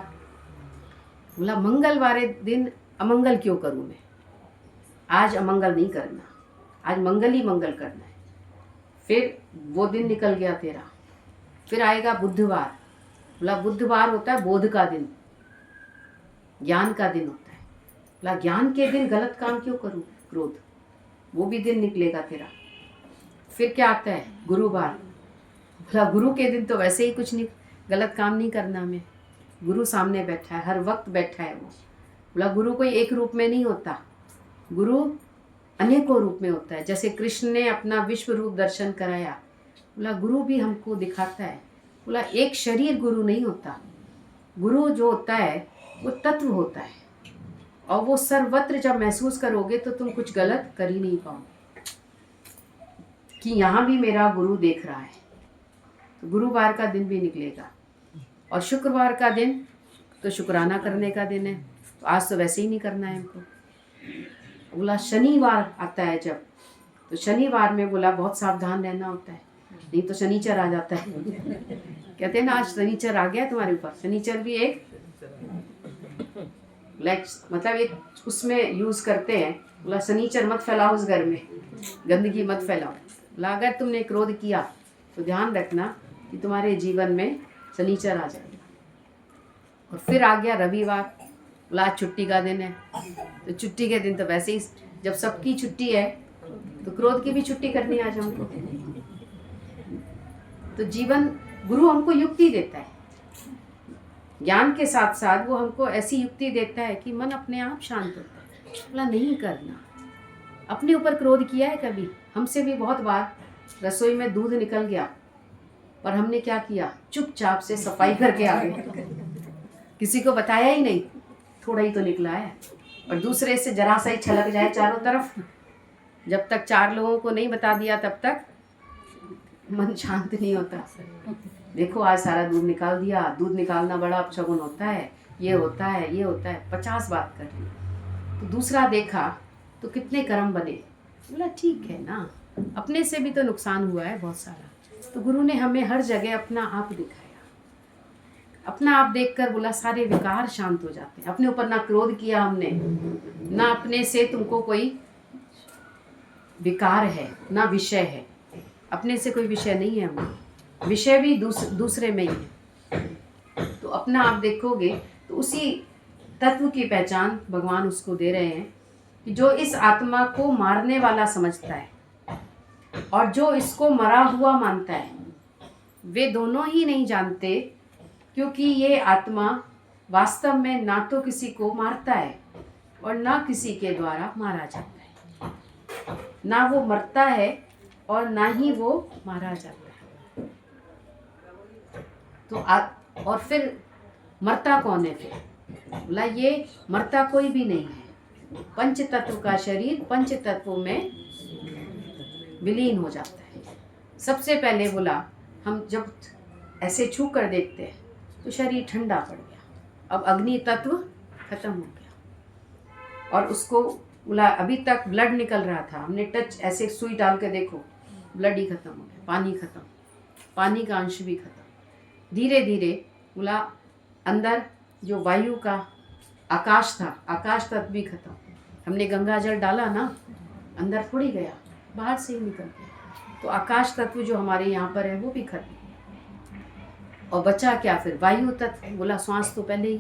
बोला मंगलवार दिन अमंगल क्यों करूँ मैं, आज अमंगल नहीं करना, आज मंगल ही मंगल करना है। फिर वो दिन निकल गया तेरा। फिर आएगा बुधवार। बोला बुधवार होता है बोध का दिन, ज्ञान का दिन होता है। बोला ज्ञान के दिन गलत काम क्यों करूँ, क्रोध, वो भी दिन निकलेगा तेरा। फिर क्या आता है गुरुवार। बोला गुरु के दिन तो वैसे ही कुछ नहीं, गलत काम नहीं करना हमें, गुरु सामने बैठा है, हर वक्त बैठा है वो। बोला गुरु कोई एक रूप में नहीं होता, गुरु अनेकों रूप में होता है। जैसे कृष्ण ने अपना विश्व रूप दर्शन कराया, बोला गुरु भी हमको दिखाता है। बोला एक शरीर गुरु नहीं होता, गुरु जो होता है वो तत्व होता है, और वो सर्वत्र जब महसूस करोगे तो तुम कुछ गलत कर ही नहीं पाओगे कि यहाँ भी मेरा गुरु देख रहा है। तो गुरुवार का दिन भी निकलेगा। और शुक्रवार का दिन तो शुक्राना करने का दिन है, तो आज तो वैसे ही नहीं करना है हमको। बोला शनिवार आता है जब, तो शनिवार में बोला बहुत सावधान रहना होता है, नहीं तो शनिचर आ जाता है। कहते हैं ना आज शनिचर आ गया तुम्हारे ऊपर। शनिचर भी एक मतलब एक उसमें यूज़ करते हैं। बोला शनिचर मत फैलाओ उस घर में, गंदगी मत फैलाओ। बोला अगर तुमने क्रोध किया तो ध्यान रखना कि तुम्हारे जीवन में शनिचर आ जाएगा। और फिर आ गया रविवार। बोला आज छुट्टी का दिन है, तो छुट्टी के दिन तो वैसे ही जब सबकी छुट्टी है तो क्रोध की भी छुट्टी करनी है आज हमको। तो जीवन गुरु हमको युक्ति देता है, ज्ञान के साथ साथ वो हमको ऐसी युक्ति देता है कि मन अपने आप शांत होता है। बोला नहीं करना। अपने ऊपर क्रोध किया है कभी? हमसे भी बहुत बार रसोई में दूध निकल गया, पर हमने क्या किया, चुपचाप से सफाई करके आ गए, किसी को बताया ही नहीं, थोड़ा ही तो निकला है। और दूसरे से जरा सा ही छलक जाए चारों तरफ, जब तक 4 लोगों को नहीं बता दिया तब तक मन शांत नहीं होता। देखो आज सारा दूध निकाल दिया, दूध निकालना बड़ा अपशगुन होता है, ये होता है, ये होता है, 50 बात कर ली। तो दूसरा देखा तो कितने कर्म बने। बोला ठीक है ना, अपने से भी तो नुकसान हुआ है बहुत सारा। तो गुरु ने हमें हर जगह अपना आप दिखाया। अपना आप देखकर बोला सारे विकार शांत हो जाते हैं। अपने ऊपर ना क्रोध किया हमने, ना अपने से तुमको कोई विकार है, ना विषय है। अपने से कोई विषय नहीं है हमें, विषय भी दूसरे में ही है। तो अपना आप देखोगे तो उसी तत्व की पहचान भगवान उसको दे रहे हैं कि जो इस आत्मा को मारने वाला समझता है और जो इसको मरा हुआ मानता है, वे दोनों ही नहीं जानते, क्योंकि ये आत्मा वास्तव में ना तो किसी को मारता है और ना किसी के द्वारा मारा जाता है, ना वो मरता है और ना ही वो मारा जाता है। तो और फिर मरता कौन है फिर? बोला ये मरता कोई भी नहीं है, पंच तत्व का शरीर पंच तत्वों में विलीन हो जाता है। सबसे पहले बोला हम जब ऐसे छू कर देखते हैं तो शरीर ठंडा पड़ गया, अब अग्नि तत्व खत्म हो गया। और उसको बोला अभी तक ब्लड निकल रहा था, हमने टच ऐसे सुई डाल के देखो, ब्लड ही खत्म हो गया, पानी खत्म, पानी का अंश भी खत्म। धीरे धीरे बोला अंदर जो वायु का आकाश था, आकाश तत्व भी खत्म। हमने गंगा जल डाला ना, अंदर थोड़ी गया, बाहर से ही निकल गया। तो आकाश तत्व जो हमारे यहाँ पर है वो भी खत्म। और बचा क्या फिर? वायु तत्व। बोला श्वास तो पहले ही,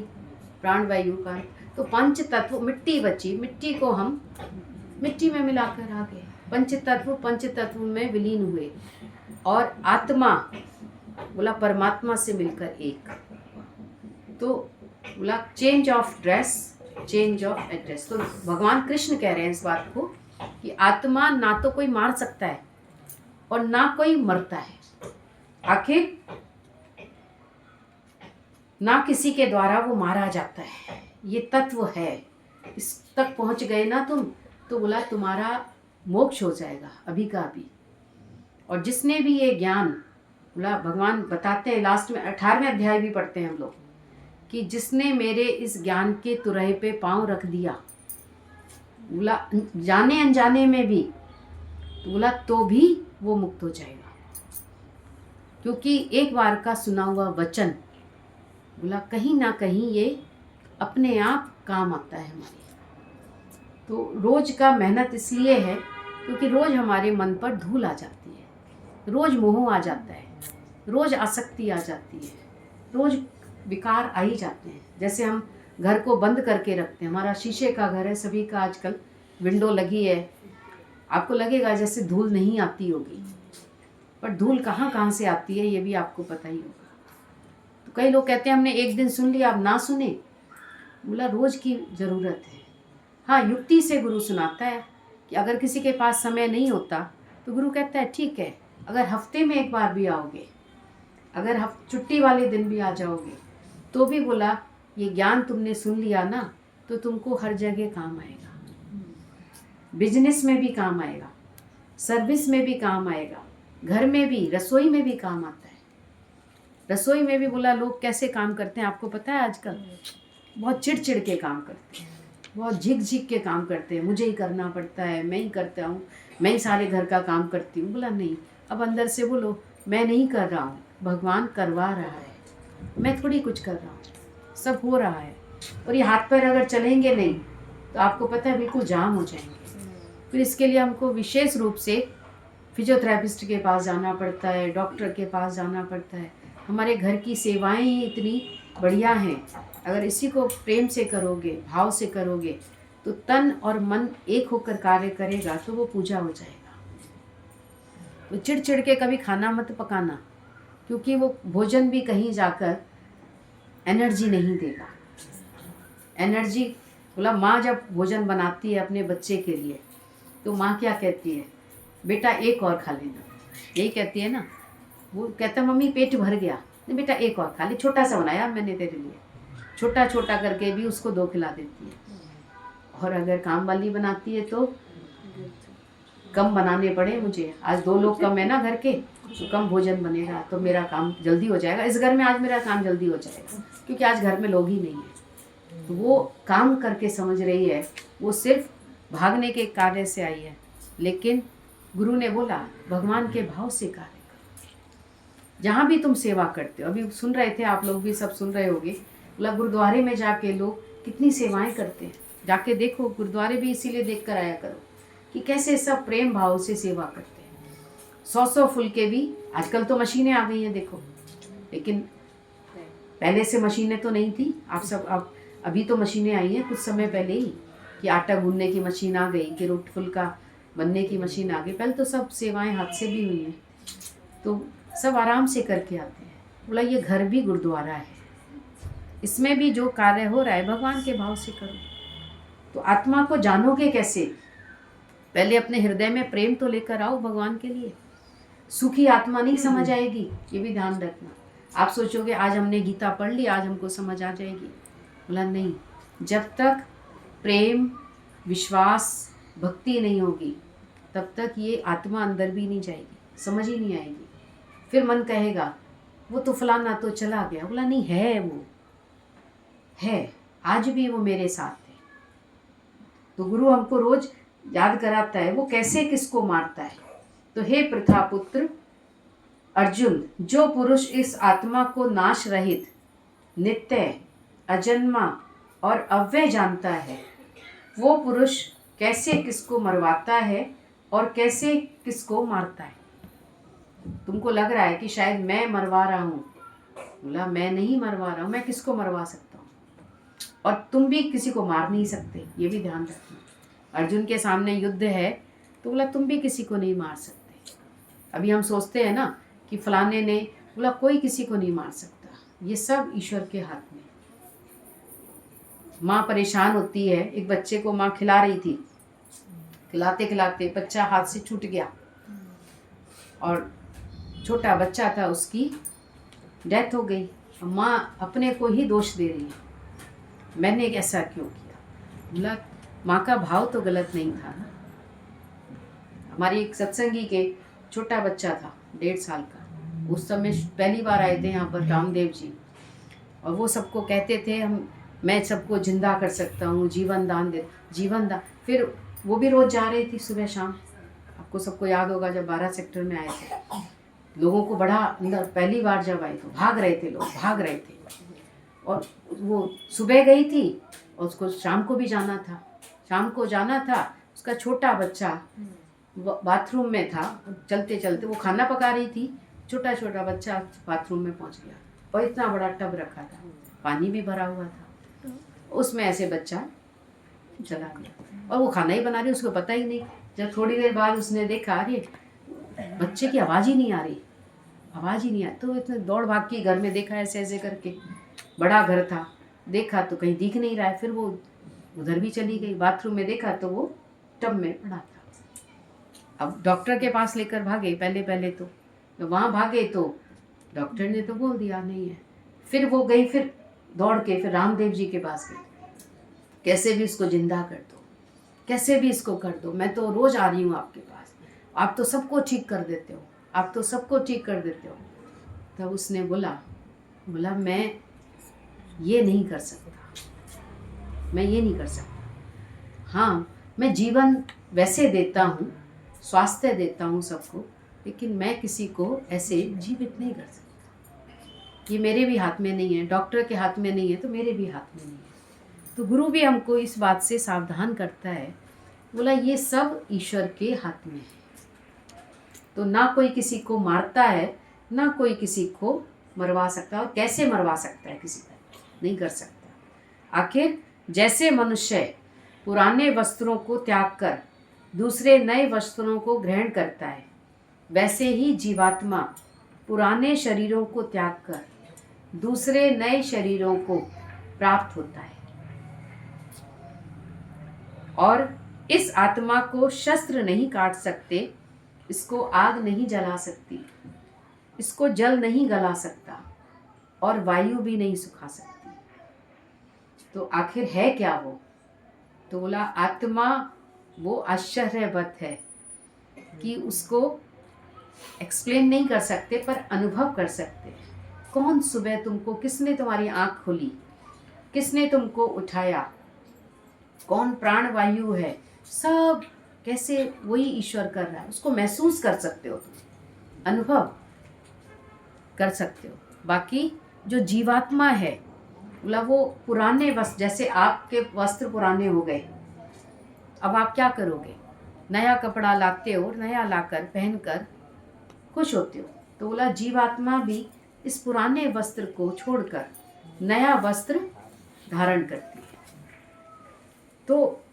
प्राण वायु का। तो पंच तत्व, मिट्टी बची, मिट्टी को हम मिट्टी में मिलाकर आ गए। पंच तत्व में विलीन हुए। और आत्मा बोला परमात्मा से मिलकर एक। तो बोला change of dress, change of address. तो भगवान कृष्ण कह रहे हैं इस बात को कि आत्मा ना तो कोई मार सकता है और ना कोई मरता है, आखिर ना किसी के द्वारा वो मारा जाता है। ये तत्व है, इस तक पहुंच गए ना तुम, तो बोला तुम्हारा मोक्ष हो जाएगा अभी का अभी। और जिसने भी ये ज्ञान, बोला भगवान बताते हैं लास्ट में 18वें अध्याय भी पढ़ते हैं हम लोग, कि जिसने मेरे इस ज्ञान के तुरहे पे पांव रख दिया, बोला जाने अनजाने में भी, तो बोला तो भी वो मुक्त हो जाएगा। क्योंकि एक बार का सुना हुआ वचन, बोला कहीं ना कहीं ये अपने आप काम आता है हमारे। तो रोज का मेहनत इसलिए है क्योंकि रोज हमारे मन पर धूल आ जाती है, रोज मोह आ जाता है, रोज आसक्ति आ जाती है, रोज विकार आ ही जाते हैं। जैसे हम घर को बंद करके रखते हैं, हमारा शीशे का घर है, सभी का आजकल विंडो लगी है, आपको लगेगा जैसे धूल नहीं आती होगी, पर धूल कहाँ कहाँ से आती है ये भी आपको पता ही होगा। तो कई लोग कहते हैं हमने एक दिन सुन लिया अब ना सुने, बोला रोज की ज़रूरत है। हाँ, युक्ति से गुरु सुनाता है कि अगर किसी के पास समय नहीं होता तो गुरु कहता है ठीक है, अगर हफ्ते में एक बार भी आओगे, अगर छुट्टी वाले दिन भी आ जाओगे, तो भी बोला ये ज्ञान तुमने सुन लिया ना तो तुमको हर जगह काम आएगा। बिजनेस में भी काम आएगा, सर्विस में भी काम आएगा, घर में भी, रसोई में भी काम आता है। रसोई में भी बोला लोग कैसे काम करते हैं आपको पता है? आजकल बहुत चिड़चिड़ के काम करते हैं, बहुत झिक झिक के काम करते हैं, मुझे ही करना पड़ता है, मैं ही करता हूँ, मैं ही सारे घर का काम करती हूँ। बोला नहीं, अब अंदर से बोलो मैं नहीं कर रहा हूँ, भगवान करवा रहा है, मैं थोड़ी कुछ कर रहा हूँ, सब हो रहा है। और ये हाथ पैर अगर चलेंगे नहीं तो आपको पता है बिल्कुल जाम हो जाएंगे। फिर इसके लिए हमको विशेष रूप से फिजियोथेरेपिस्ट के पास जाना पड़ता है, डॉक्टर के पास जाना पड़ता है। हमारे घर की सेवाएं ही इतनी बढ़िया हैं, अगर इसी को प्रेम से करोगे, भाव से करोगे, तो तन और मन एक होकर कार्य करेगा तो वो पूजा हो जाएगा। तो चिड़चिड़ के कभी खाना मत पकाना, क्योंकि वो भोजन भी कहीं जाकर एनर्जी नहीं देगा। एनर्जी, बोला माँ जब भोजन बनाती है अपने बच्चे के लिए तो माँ क्या कहती है? बेटा एक और खा लेना, यही कहती है ना। वो कहता मम्मी पेट भर गया, नहीं बेटा एक और खा ले, छोटा सा बनाया मैंने तेरे लिए, छोटा छोटा करके भी उसको 2 खिला देती है। और अगर काम वाली बनाती है तो कम बनाने पड़े मुझे, आज 2 लोग कम है ना घर के, तो कम भोजन बनेगा तो मेरा काम जल्दी हो जाएगा। इस घर में आज मेरा काम जल्दी हो जाएगा क्योंकि आज घर में लोग ही नहीं है। तो वो काम करके समझ रही है, वो सिर्फ भागने के कार्य से आई है, लेकिन गुरु ने बोला भगवान के भाव से कार्य करो। जहाँ भी तुम सेवा करते हो, अभी सुन रहे थे आप लोग भी, सब सुन रहे होगे, बोला गुरुद्वारे में जाके लोग कितनी सेवाएं करते हैं, जाके देखो। गुरुद्वारे भी इसीलिए देख कर आया करो कि कैसे सब प्रेम भाव से सेवा करते हैं। 100 फुल के भी, आजकल तो मशीनें आ गई हैं देखो, लेकिन पहले से मशीनें तो नहीं थी। आप सब अब अभी तो मशीनें आई हैं कुछ समय पहले ही, कि आटा गूंदने की मशीन आ गई, कि रोटी फुल्का बनने की मशीन आ गई। पहले तो सब सेवाएं हाथ से भी हुई हैं, तो सब आराम से करके आते हैं। बोला ये घर भी गुरुद्वारा है, इसमें भी जो कार्य हो रहा है भगवान के भाव से करो। तो आत्मा को जानोगे कैसे? पहले अपने हृदय में प्रेम तो लेकर आओ भगवान के लिए। सुखी आत्मा नहीं समझ आएगी, ये भी ध्यान रखना। आप सोचोगे आज हमने गीता पढ़ ली, आज हमको समझ आ जाएगी। बोला नहीं, जब तक प्रेम, विश्वास, भक्ति नहीं होगी तब तक ये आत्मा अंदर भी नहीं जाएगी। समझ ही नहीं आएगी। फिर मन कहेगा वो तो फलाना तो चला गया। बोला नहीं, है, वो है, आज भी वो मेरे साथ है। तो गुरु हमको रोज याद कराता है वो कैसे किसको मारता है। तो हे प्रथापुत्र अर्जुन, जो पुरुष इस आत्मा को नाश रहित, नित्य, अजन्मा और अव्यय जानता है, वो पुरुष कैसे किसको मरवाता है और कैसे किसको मारता है। तुमको लग रहा है कि शायद मैं मरवा रहा हूँ। बोला मैं नहीं मरवा रहा हूँ, मैं किसको मरवा सकता हूँ, और तुम भी किसी को मार नहीं सकते, ये भी ध्यान रखना। अर्जुन के सामने युद्ध है तो बोला तुम भी किसी को नहीं मार सकते। अभी हम सोचते हैं ना कि फलाने ने, बोला कोई किसी को नहीं मार सकता, ये सब ईश्वर के हाथ में। माँ परेशान होती है, एक बच्चे को माँ खिला रही थी, खिलाते खिलाते बच्चा हाथ से छूट गया और छोटा बच्चा था, उसकी डेथ हो गई। माँ अपने को ही दोष दे रही है, मैंने ऐसा क्यों किया। बोला माँ का भाव तो गलत नहीं था ना। हमारी एक सत्संगी के छोटा बच्चा था 1.5 साल का, उस समय पहली बार आए थे यहाँ पर रामदेव जी, और वो सबको कहते थे मैं सबको जिंदा कर सकता हूँ, जीवन दान दे, जीवन दान। फिर वो भी रोज जा रही थी सुबह शाम। आपको सबको याद होगा जब 12 सेक्टर में आए थे, लोगों को बड़ा अंदर, पहली बार जब आए तो भाग रहे थे, लोग भाग रहे थे। और वो सुबह गई थी और उसको शाम को भी जाना था, शाम को जाना था। उसका छोटा बच्चा बाथरूम में था, चलते चलते वो खाना पका रही थी, छोटा छोटा बच्चा बाथरूम में पहुंच गया, और इतना बड़ा टब रखा था, पानी भी भरा हुआ था, उसमें ऐसे बच्चा चला गया। और वो खाना ही बना रही, उसको पता ही नहीं। जब थोड़ी देर बाद उसने देखा, अरे बच्चे की आवाज़ ही नहीं आ रही, आवाज़ ही नहीं आ, तो इतने दौड़ भाग के घर में देखा, ऐसे ऐसे करके, बड़ा घर था, देखा तो कहीं दिख नहीं रहा है। फिर वो उधर भी चली गई, बाथरूम में देखा तो वो टब में पड़ा था। अब डॉक्टर के पास लेकर भागे, पहले तो वहाँ भागे तो डॉक्टर ने तो बोल दिया नहीं है। फिर वो गई, फिर दौड़ के फिर रामदेव जी के पास गई, कैसे भी इसको जिंदा कर दो, कैसे भी इसको कर दो, मैं तो रोज आ रही हूँ आपके पास, आप तो सबको ठीक कर देते हो, आप तो सबको ठीक कर देते हो। तब उसने बोला मैं ये नहीं कर सकता, मैं ये नहीं कर सकता। हाँ, मैं जीवन वैसे देता हूँ, स्वास्थ्य देता हूँ सबको, लेकिन मैं किसी को ऐसे जीवित नहीं कर सकता। ये मेरे भी हाथ में नहीं है, डॉक्टर के हाथ में नहीं है, तो मेरे भी हाथ में नहीं है। तो गुरु भी हमको इस बात से सावधान करता है। बोला ये सब ईश्वर के हाथ में है। तो ना कोई किसी को मारता है, ना कोई किसी को मरवा सकता, और कैसे मरवा सकता है किसी को, नहीं कर सकता। आखिर जैसे मनुष्य पुराने वस्त्रों को त्याग कर दूसरे नए वस्त्रों को ग्रहण करता है, वैसे ही जीवात्मा पुराने शरीरों को त्याग कर दूसरे नए शरीरों को प्राप्त होता है। और इस आत्मा को शस्त्र नहीं काट सकते, इसको आग नहीं जला सकती, इसको जल नहीं गला सकता, और वायु भी नहीं सुखा सकती। तो आखिर है क्या वो? तो बोला आत्मा वो आश्चर्यवत है कि उसको एक्सप्लेन नहीं कर सकते, पर अनुभव कर सकते। कौन सुबह तुमको, किसने तुम्हारी आँख खोली, किसने तुमको उठाया, कौन प्राण वायु है, सब कैसे वही ईश्वर कर रहा है, उसको महसूस कर सकते हो, तुम अनुभव कर सकते हो। बाकी जो जीवात्मा है, बोला वो पुराने वस्त्र, जैसे आपके वस्त्र पुराने हो गए, अब आप क्या करोगे, नया कपड़ा लाते हो, नया लाकर पहनकर खुश होते हो। तो बोला जीवात्मा भी इस पुराने वस्त्र को छोड़कर नया वस्त्र धारण करती है। तो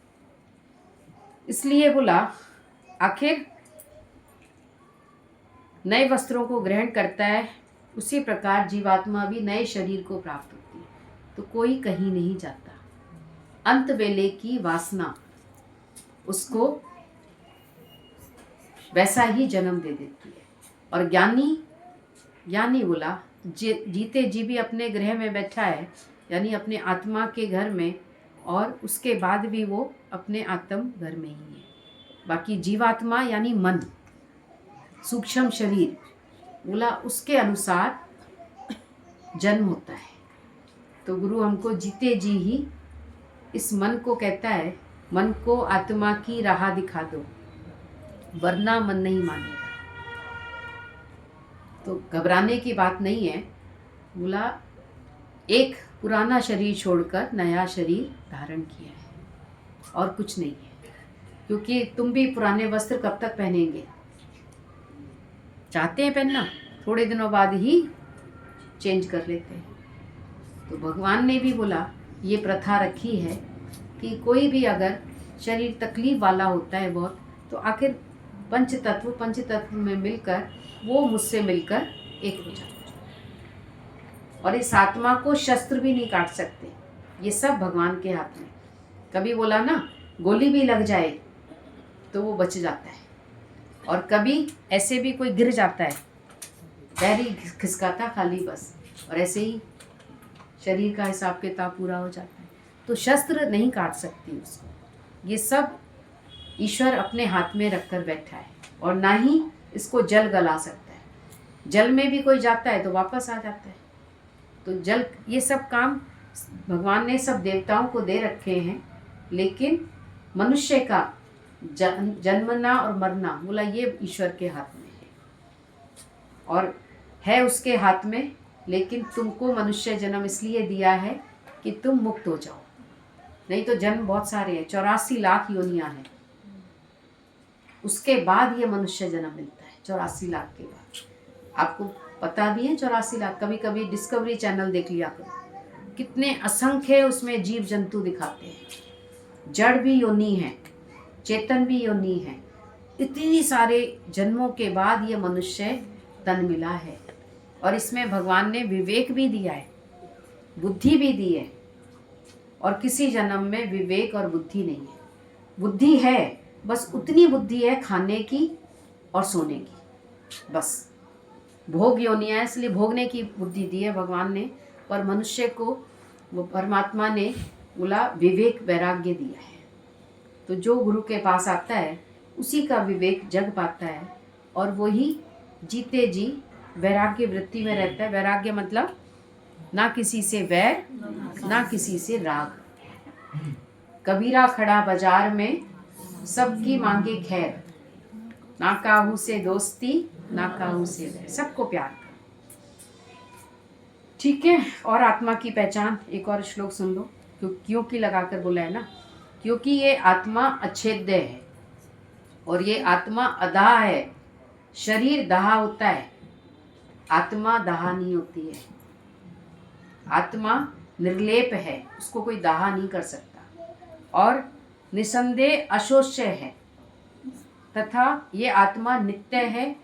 इसलिए बोला आखिर नए वस्त्रों को ग्रहण करता है, उसी प्रकार जीवात्मा भी नए शरीर को प्राप्त होती है। तो कोई कहीं नहीं जाता, अंत वेले की वासना उसको वैसा ही जन्म दे देती है। और ज्ञानी बोला जीते जी भी अपने ग्रह में बैठा है, यानी अपने आत्मा के घर में, और उसके बाद भी वो अपने आत्म घर में ही है। बाकी जीवात्मा यानी मन, सूक्ष्म शरीर, बोला उसके अनुसार जन्म होता है। तो गुरु हमको जीते जी ही इस मन को कहता है, मन को आत्मा की राह दिखा दो, वरना मन नहीं मानेगा। तो घबराने की बात नहीं है। बोला एक पुराना शरीर छोड़कर नया शरीर धारण किया है और कुछ नहीं है, क्योंकि तुम भी पुराने वस्त्र कब तक पहनेंगे? चाहते हैं पहनना, थोड़े दिनों बाद ही चेंज कर लेते हैं। तो भगवान ने भी बोला ये प्रथा रखी है कि कोई भी अगर शरीर तकलीफ वाला होता है बहुत, तो आखिर पंच तत्व में मिलकर वो मुझसे मिलकर एक हो जाता है। और इस आत्मा को शस्त्र भी नहीं काट सकते, ये सब भगवान के हाथ में। कभी बोला ना, गोली भी लग जाए तो वो बच जाता है, और कभी ऐसे भी कोई गिर जाता है, पैर ही खिसकाता खाली बस, और ऐसे ही शरीर का हिसाब किताब पूरा हो जाता है। तो शस्त्र नहीं काट सकती उसको। ये सब ईश्वर अपने हाथ में रखकर बैठा है, और ना ही इसको जल गला सकता है। जल में भी कोई जाता है तो वापस आ जाता है। तो जल, ये सब काम भगवान ने सब देवताओं को दे रखे हैं, लेकिन मनुष्य का जन्मना और मरना, बोला ये ईश्वर के हाथ में है, और है उसके हाथ में। लेकिन तुमको मनुष्य जन्म इसलिए दिया है कि तुम मुक्त हो जाओ, नहीं तो जन्म बहुत सारे हैं, 84 लाख योनियां हैं। उसके बाद ये मनुष्य जन्म मिलता है, 84 लाख के बाद। आपको पता भी है 84 लाख? कभी कभी डिस्कवरी चैनल देख लिया करो, कितने असंख्य उसमें जीव जंतु दिखाते हैं। जड़ भी योनि है, चेतन भी योनि है। इतनी सारे जन्मों के बाद ये मनुष्य तन मिला है, और इसमें भगवान ने विवेक भी दिया है, बुद्धि भी दी है। और किसी जन्म में विवेक और बुद्धि नहीं है। बुद्धि है, बस उतनी बुद्धि है खाने की और सोने की, बस। भोग योनियां है, इसलिए भोगने की बुद्धि दी है भगवान ने, पर मनुष्य को वो परमात्मा ने बोला विवेक वैराग्य दिया है। तो जो गुरु के पास आता है उसी का विवेक जग पाता है, और वही जीते जी वैराग्य वृत्ति में रहता है। वैराग्य मतलब ना किसी से वैर, ना किसी से राग। कबीरा खड़ा बाजार में, सबकी मांगे खैर, ना काहू से दोस्ती, ना काहू से वैर, सबको प्यार कर। ठीक है। और आत्मा की पहचान एक और श्लोक सुन लो, क्योंकि लगाकर बोला है ना, क्योंकि ये आत्मा अच्छेद्य है, और ये आत्मा अदाह है। शरीर दाह होता है, आत्मा दाह नहीं होती है। आत्मा निर्लेप है, उसको कोई दाह नहीं कर सकता, और निसंदेह अशोष्य है, तथा ये आत्मा नित्य है,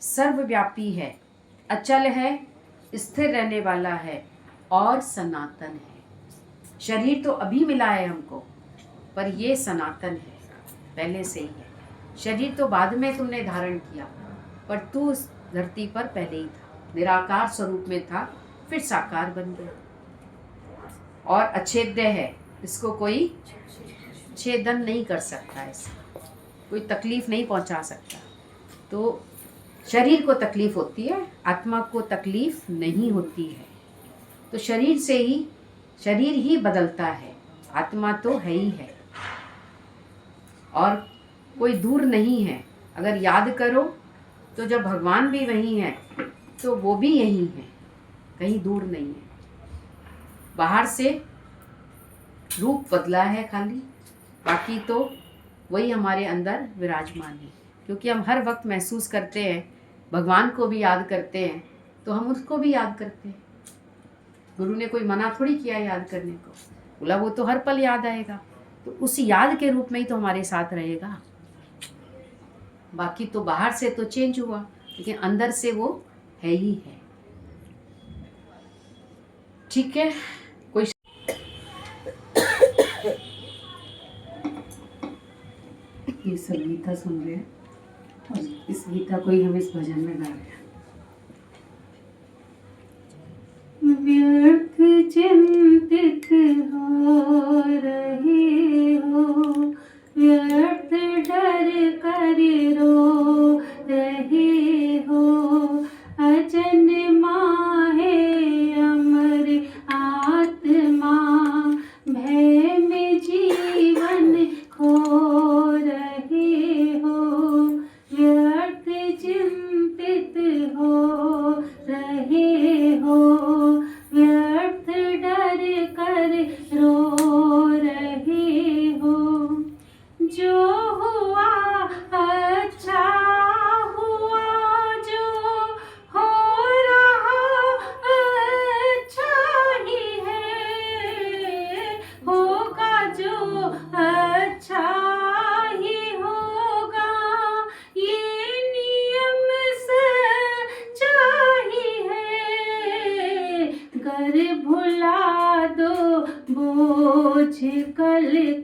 सर्वव्यापी है, अचल है, स्थिर रहने वाला है, और सनातन है। शरीर तो अभी मिला है हमको, पर ये सनातन है, पहले से ही है। शरीर तो बाद में तुमने धारण किया, पर तू इस धरती पर पहले ही था, निराकार स्वरूप में था, फिर साकार बन गया। और अच्छेद्य है, इसको कोई छेदन नहीं कर सकता, ऐसे कोई तकलीफ नहीं पहुंचा सकता। तो शरीर को तकलीफ होती है, आत्मा को तकलीफ नहीं होती है। तो शरीर ही बदलता है, आत्मा तो है ही है, और कोई दूर नहीं है। अगर याद करो तो जब भगवान भी वहीं है, तो वो भी यहीं है, कहीं दूर नहीं है। बाहर से रूप बदला है खाली, बाकी तो वही हमारे अंदर विराजमान है। क्योंकि हम हर वक्त महसूस करते हैं, भगवान को भी याद करते हैं, तो हम उसको भी याद करते हैं। गुरु ने कोई मना थोड़ी किया याद करने को, बोला वो तो हर पल याद आएगा, तो उस याद के रूप में ही तो हमारे साथ रहेगा। बाकी तो बाहर से तो चेंज हुआ, लेकिन अंदर से वो है ही है। ठीक है। कोई ये सब गीता सुन रहे हैं, और इस गीता को ही हम इस भजन में गा रहे हैं। व्यर्थ चिंतित हो रहे हो, व्यर्थ डर कर रो रहे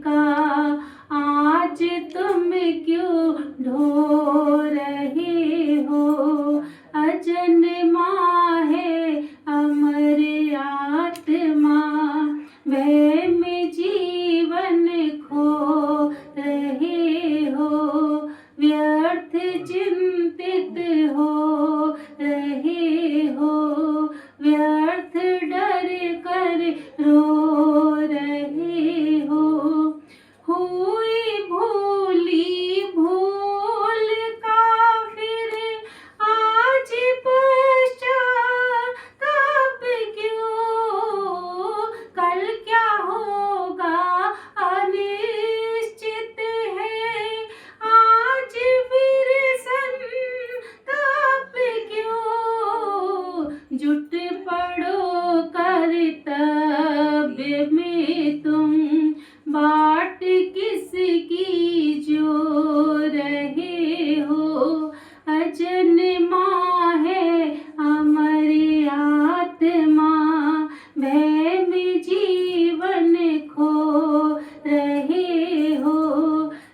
का आज तुम क्यों ढो रहे हो। अजन्मा है अमर आत्मा, भय में जीवन खो रहे हो। व्यर्थ चिंतित हो रहे हो, व्यर्थ डर कर रो रहे हो। हुई भूली भूल का फिर आज पश्चाताप क्यों। कल क्या होगा अनिश्चित है, आज फिर संताप क्यों। जुट पड़ो कर्तव्य में तुम, बाट किसकी जो रहे हो। अजन्मा है अमर आत्मा, भय में जीवन खो रहे हो।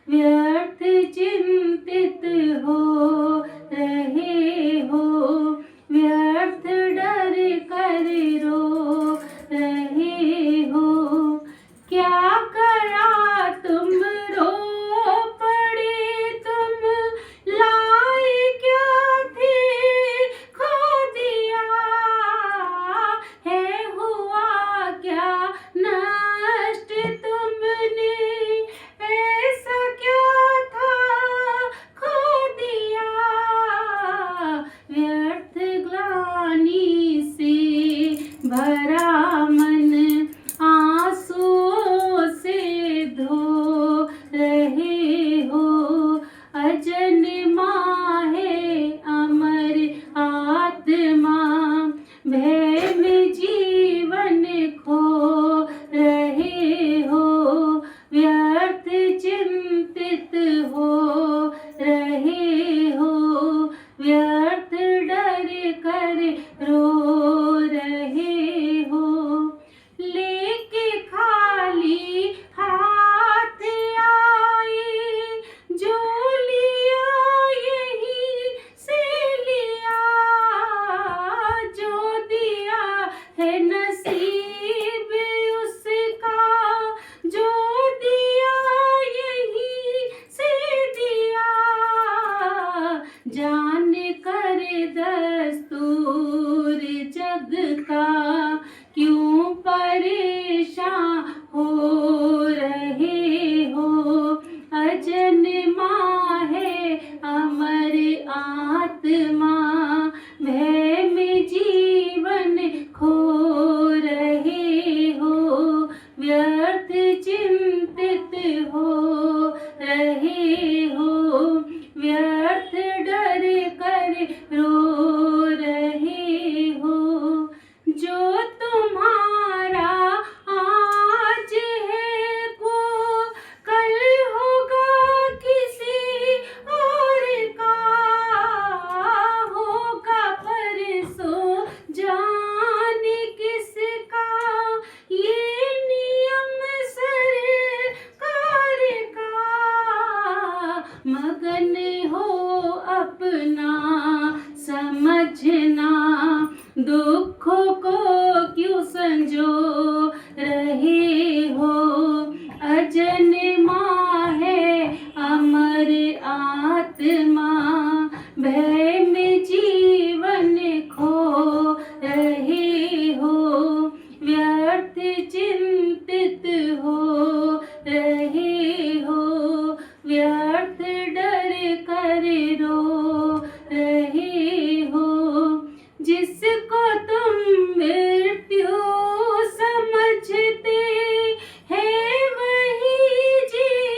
व्यर्थ चिंतित हो रहे हो, व्यर्थ डर कर रो रहे हो। क्या करा तुम रो पड़े तुम, लाए क्या थे खो दिया है। हुआ क्या नष्ट तुमने, ऐसा क्या था खो दिया। व्यर्थ ग्लानि से भरा मन, आंसुओं से धो रहे हो। अजन्मा है अमर आत्मा, भय में जीवन खो रहे हो। व्यर्थ चिंतित हो रहे हो, व्यर्थ डर कर रो रहे हो। लेके खाली हाथ आए, जो लिया यही से लिया। जो दिया है नसीब उसका, जो दिया यही से दिया। जान कर दस्तूर जग का, क्यों परेशान हो रहे हो। अजन्मा है अमर आत्मा, भय में जीवन खो रहे हो। व्यर्थ चिंतित हो रहे हो, व्यर्थ डर कर रो रहे हो। जो तुम्हारा आज है वो कल होगा किसी और का। होगा परसों जाने किसका, ये नियम सरकार का। मगन हो अपना समझना, दुखों को क्यों संजो रहे हो। अजन्मा है अमर आत्मा, भय में जीवन खो रहे हो। व्यर्थ चिंतित हो रहे हो, व्यर्थ डर कर रो रहे हो। जिसको तुम मृत्यु समझते हैं वही जी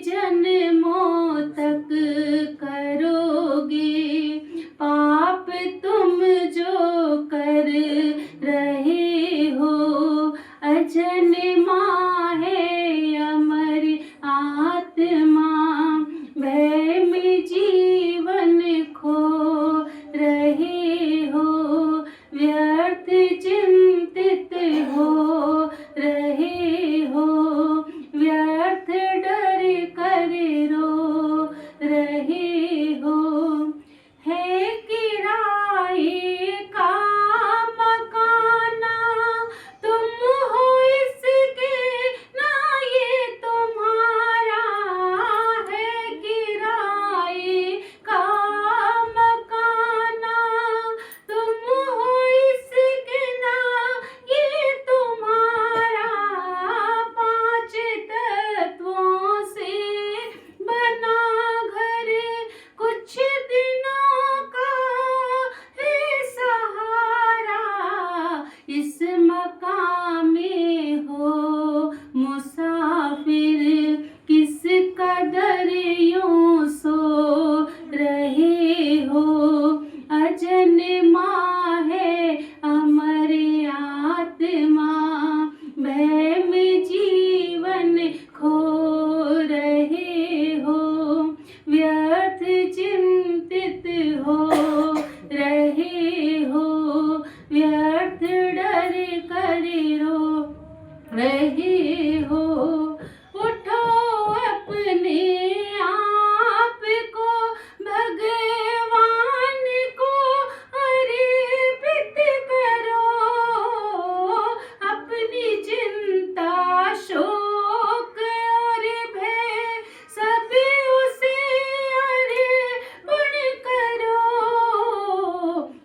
जन्मों तक करोगे पाप तुम जो कर रहे हो। अजन्मा है अमर आत्मा भय में जीवन खो रहे हो। व्यर्थ चिंतित हो रहे हो। व्यर्थ डर कर रो रहे हो। है किराए का मकाना तुम हो इसके ना ये तुम्हारा। है किराए का मकाना तुम हो इसके ना ये तुम्हारा। पांच तत्वों से बना घर कुछ दिनों का है सहारा। इस मकाम में हो मुसाफिर किस कदर यूं सो रहे हो। अजन्मा है अमर आत्मा भय में जीवन खो रहे हो। व्यर्थ चिंतित हो रहे हो। व्यर्थ डर कर रो रहे हो। उठो अपने आप को भगवान को अर्पित करो। अपनी चिंता शोक और भय सब उसे अर्पण करो।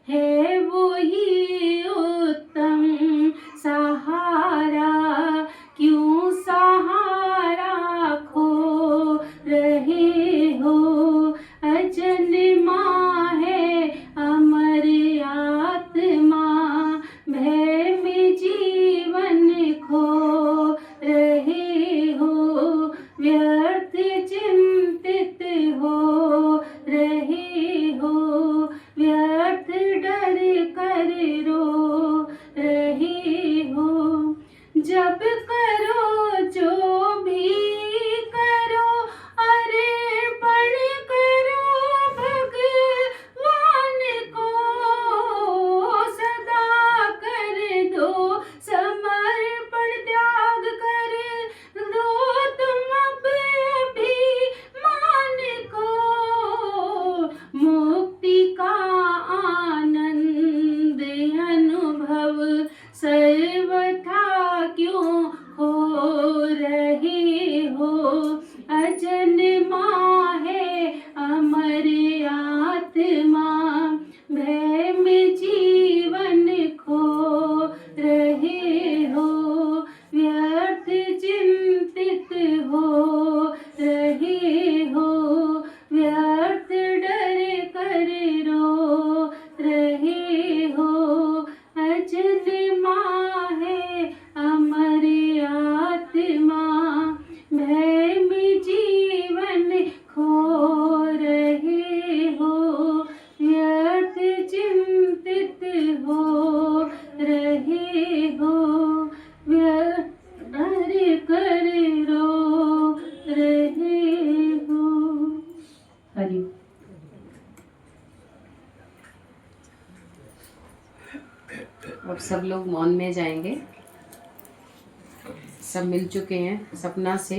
है वो ही उत्तम सहारा क्यों सहारा खो रहे हो। अजन्मा है अमर आत्मा भय में जीवन खो रहे हो। व्यर्थ चिंतित हो रहे हो। व्यर्थ डर कर रो रहे हो। जब करो जो भी करो अर्पण करो भगवान को। सदा कर दो समर्पण त्याग कर दो तुम अभिमान को। मुक्ति का आनंद अनुभव सर्वथा क्यों हो रहे हो। अजन्मा है अमर आत्मा भय में जीवन खो रहे हो। व्यर्थ चिंतित हो रहे हो। व्यर्थ डर कर रो रहे हो। अजन्मा है अमर आत्मा भय में जीवन खो रहे हो। व्यर्थ चिंतित हो रहे हो। व्यर्थ डर कर रो रहे हो। हरि अब सब लोग मौन में जाएंगे। सब मिल चुके हैं सपना से।